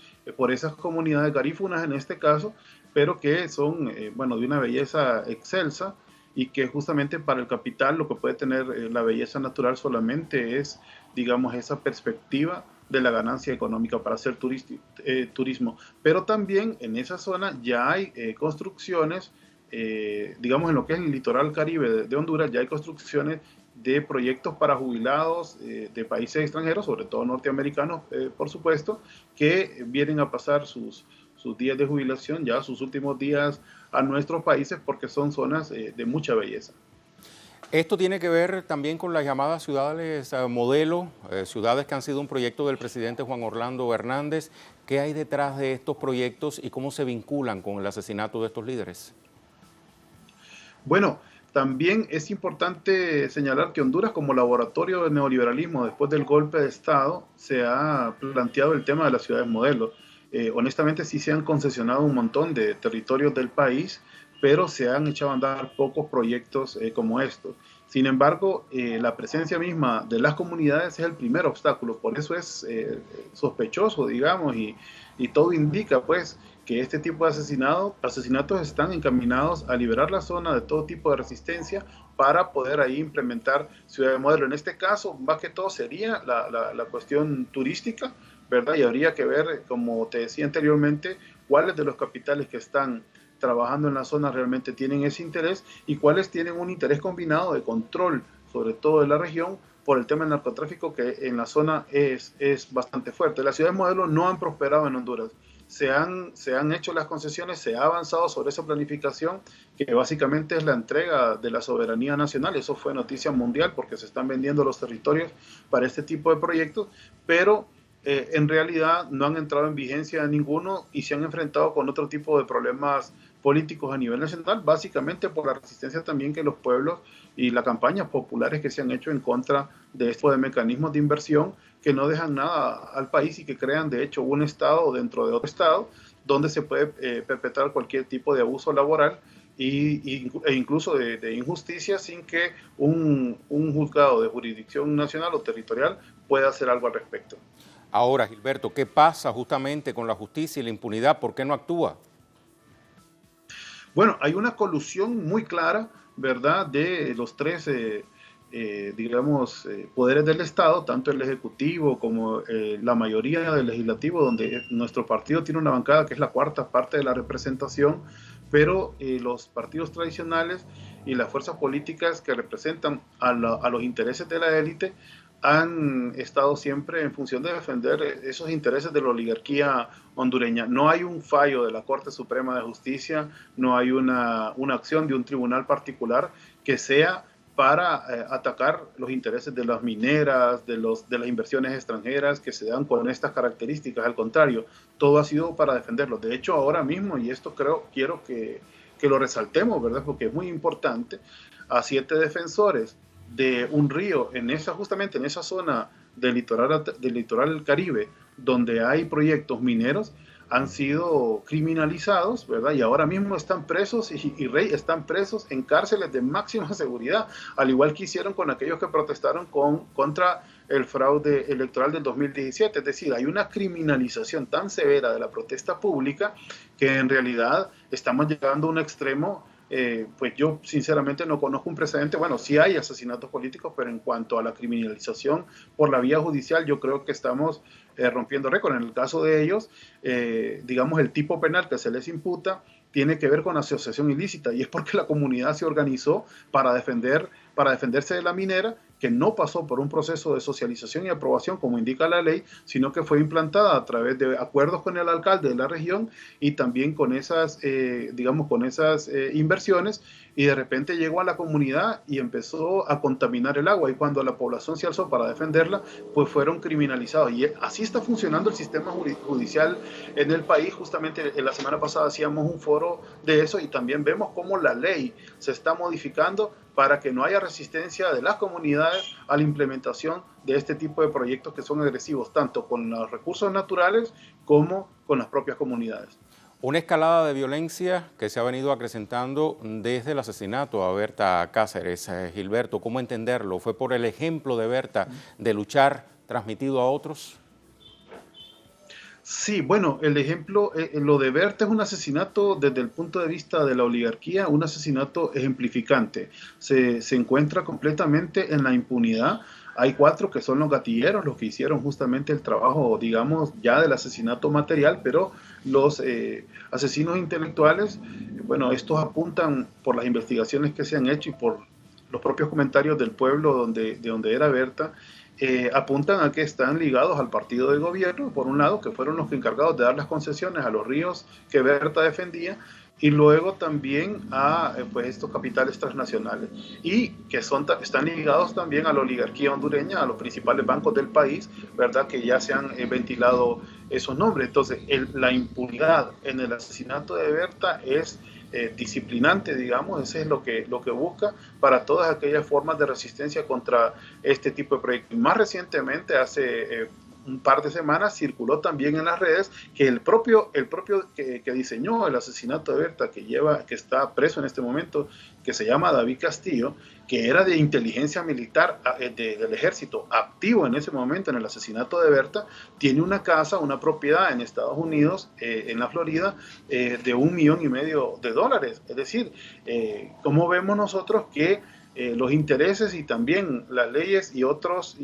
[SPEAKER 10] comunidades garífunas en este caso, pero que son, bueno, de una belleza excelsa, y que justamente para el capital lo que puede tener la belleza natural solamente es, digamos, esa perspectiva de la ganancia económica para hacer turismo. Pero también en esa zona ya hay construcciones, digamos, en lo que es el litoral caribe de Honduras, ya hay construcciones de proyectos para jubilados de países extranjeros, sobre todo norteamericanos, por supuesto, que vienen a pasar sus días de jubilación, ya sus últimos días a nuestros países, porque son zonas de mucha belleza.
[SPEAKER 1] Esto tiene que ver también con las llamadas ciudades modelo, ciudades que han sido un proyecto del presidente Juan Orlando Hernández. ¿Qué hay detrás de estos proyectos y cómo se vinculan con el asesinato de estos líderes?
[SPEAKER 10] Bueno, también es importante señalar que Honduras, como laboratorio de neoliberalismo después del golpe de Estado, se ha planteado el tema de las ciudades modelo. Honestamente sí se han concesionado un montón de territorios del país, pero se han echado a andar pocos proyectos como estos. Sin embargo, la presencia misma de las comunidades es el primer obstáculo, por eso es sospechoso, digamos, y todo indica pues que este tipo de asesinatos están encaminados a liberar la zona de todo tipo de resistencia para poder ahí implementar ciudades modelo. En este caso, más que todo sería la cuestión turística, ¿verdad? Y habría que ver, como te decía anteriormente, cuáles de los capitales que están trabajando en la zona realmente tienen ese interés y cuáles tienen un interés combinado de control, sobre todo de la región, por el tema del narcotráfico, que en la zona es bastante fuerte. Las ciudades modelo no han prosperado en Honduras. Se han hecho las concesiones, se ha avanzado sobre esa planificación, que básicamente es la entrega de la soberanía nacional. Eso fue noticia mundial porque se están vendiendo los territorios para este tipo de proyectos, pero en realidad no han entrado en vigencia ninguno y se han enfrentado con otro tipo de problemas políticos a nivel nacional, básicamente por la resistencia también que los pueblos y las campañas populares que se han hecho en contra de estos de mecanismos de inversión que no dejan nada al país y que crean de hecho un estado dentro de otro estado donde se puede perpetrar cualquier tipo de abuso laboral e incluso de injusticia sin que un juzgado de jurisdicción nacional o territorial pueda hacer algo al respecto.
[SPEAKER 1] Ahora, Gilberto, ¿qué pasa justamente con la justicia y la impunidad? ¿Por qué no actúa?
[SPEAKER 10] Bueno, hay una colusión muy clara, ¿verdad?, de los tres, poderes del Estado, tanto el Ejecutivo como la mayoría del Legislativo, donde nuestro partido tiene una bancada que es la cuarta parte de la representación, pero los partidos tradicionales y las fuerzas políticas que representan a los intereses de la élite han estado siempre en función de defender esos intereses de la oligarquía hondureña. No hay un fallo de la Corte Suprema de Justicia, no hay una acción de un tribunal particular que sea para atacar los intereses de las mineras, de las inversiones extranjeras que se dan con estas características. Al contrario, todo ha sido para defenderlos. De hecho, ahora mismo, y esto quiero que lo resaltemos, ¿verdad?, porque es muy importante, a 7 defensores de un río justamente en esa zona del litoral Caribe, donde hay proyectos mineros, han sido criminalizados, ¿verdad? Y ahora mismo están presos y están presos en cárceles de máxima seguridad, al igual que hicieron con aquellos que protestaron contra el fraude electoral del 2017. Es decir, hay una criminalización tan severa de la protesta pública que en realidad estamos llegando a un extremo. Pues yo sinceramente no conozco un precedente. Bueno, sí hay asesinatos políticos, pero en cuanto a la criminalización por la vía judicial, yo creo que estamos rompiendo récord. En el caso de ellos, digamos, el tipo penal que se les imputa tiene que ver con asociación ilícita, y es porque la comunidad se organizó para defenderse de la minera, que no pasó por un proceso de socialización y aprobación como indica la ley, sino que fue implantada a través de acuerdos con el alcalde de la región y también con esas, inversiones, y de repente llegó a la comunidad y empezó a contaminar el agua, y cuando la población se alzó para defenderla, pues fueron criminalizados. Y así está funcionando el sistema judicial en el país. Justamente la semana pasada hacíamos un foro de eso, y también vemos cómo la ley se está modificando para que no haya resistencia de las comunidades a la implementación de este tipo de proyectos que son agresivos, tanto con los recursos naturales como con las propias comunidades.
[SPEAKER 1] Una escalada de violencia que se ha venido acrecentando desde el asesinato a Berta Cáceres. Gilberto, ¿cómo entenderlo? ¿Fue por el ejemplo de Berta de luchar transmitido a otros?
[SPEAKER 10] Sí, bueno, el ejemplo, lo de Berta es un asesinato desde el punto de vista de la oligarquía, un asesinato ejemplificante. Se encuentra completamente en la impunidad. Hay 4 que son los gatilleros, los que hicieron justamente el trabajo, digamos, ya del asesinato material, pero los asesinos intelectuales, bueno, estos apuntan por las investigaciones que se han hecho y por los propios comentarios del pueblo de donde era Berta, apuntan a que están ligados al partido de gobierno, por un lado, que fueron los encargados de dar las concesiones a los ríos que Berta defendía, y luego también a pues, estos capitales transnacionales, y que están ligados también a la oligarquía hondureña, a los principales bancos del país, ¿verdad? Que ya se han ventilado esos nombres. Entonces, la impunidad en el asesinato de Berta es disciplinante, digamos, ese es lo que busca para todas aquellas formas de resistencia contra este tipo de proyectos. Más recientemente, hace un par de semanas, circuló también en las redes que el propio que diseñó el asesinato de Berta, que está preso en este momento, que se llama David Castillo, que era de inteligencia militar del ejército, activo en ese momento en el asesinato de Berta, tiene una casa, una propiedad en Estados Unidos, en la Florida, de $1,5 millones. Es decir, ¿cómo vemos nosotros que los intereses y también las leyes y otros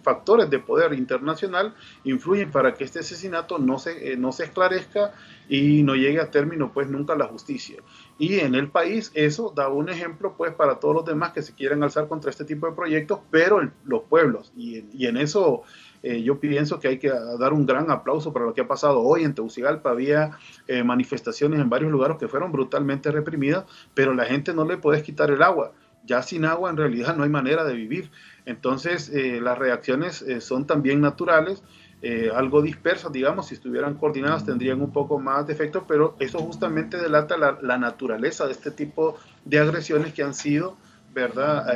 [SPEAKER 10] factores de poder internacional influyen para que este asesinato no se esclarezca y no llegue a término pues nunca la justicia? Y en el país eso da un ejemplo pues para todos los demás que se quieran alzar contra este tipo de proyectos, pero los pueblos, y en eso yo pienso que hay que dar un gran aplauso para lo que ha pasado hoy en Tegucigalpa. Había manifestaciones en varios lugares que fueron brutalmente reprimidas, pero la gente no le puedes quitar el agua. Ya sin agua en realidad no hay manera de vivir. Entonces las reacciones son también naturales, algo dispersas, digamos. Si estuvieran coordinadas tendrían un poco más de efecto, pero eso justamente delata la naturaleza de este tipo de agresiones que han sido, ¿verdad?,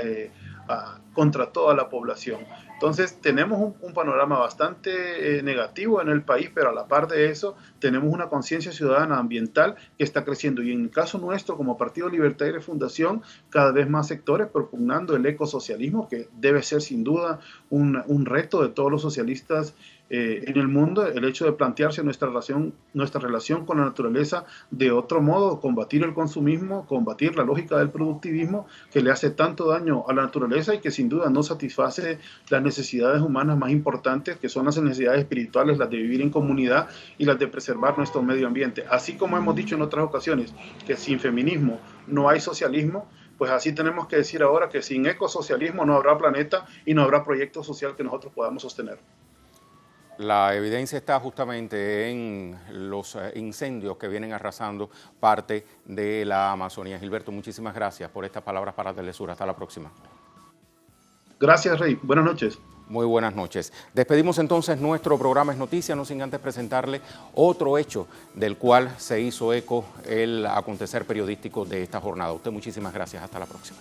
[SPEAKER 10] contra toda la población. Entonces tenemos un panorama bastante negativo en el país, pero a la par de eso tenemos una conciencia ciudadana ambiental que está creciendo, y en el caso nuestro como Partido Libertario de Fundación, cada vez más sectores propugnando el ecosocialismo, que debe ser sin duda un reto de todos los socialistas en el mundo, el hecho de plantearse nuestra relación con la naturaleza de otro modo, combatir el consumismo, combatir la lógica del productivismo que le hace tanto daño a la naturaleza y que sin duda no satisface las necesidades humanas más importantes, que son las necesidades espirituales, las de vivir en comunidad y las de preservar nuestro medio ambiente. Así como hemos dicho en otras ocasiones que sin feminismo no hay socialismo, pues así tenemos que decir ahora que sin ecosocialismo no habrá planeta y no habrá proyecto social que nosotros podamos sostener.
[SPEAKER 1] La evidencia está justamente en los incendios que vienen arrasando parte de la Amazonía. Gilberto, muchísimas gracias por estas palabras para Telesur. Hasta la próxima.
[SPEAKER 10] Gracias, Rey. Buenas noches.
[SPEAKER 1] Muy buenas noches. Despedimos entonces nuestro programa Es Noticia, no sin antes presentarle otro hecho del cual se hizo eco el acontecer periodístico de esta jornada. A usted muchísimas gracias. Hasta la próxima.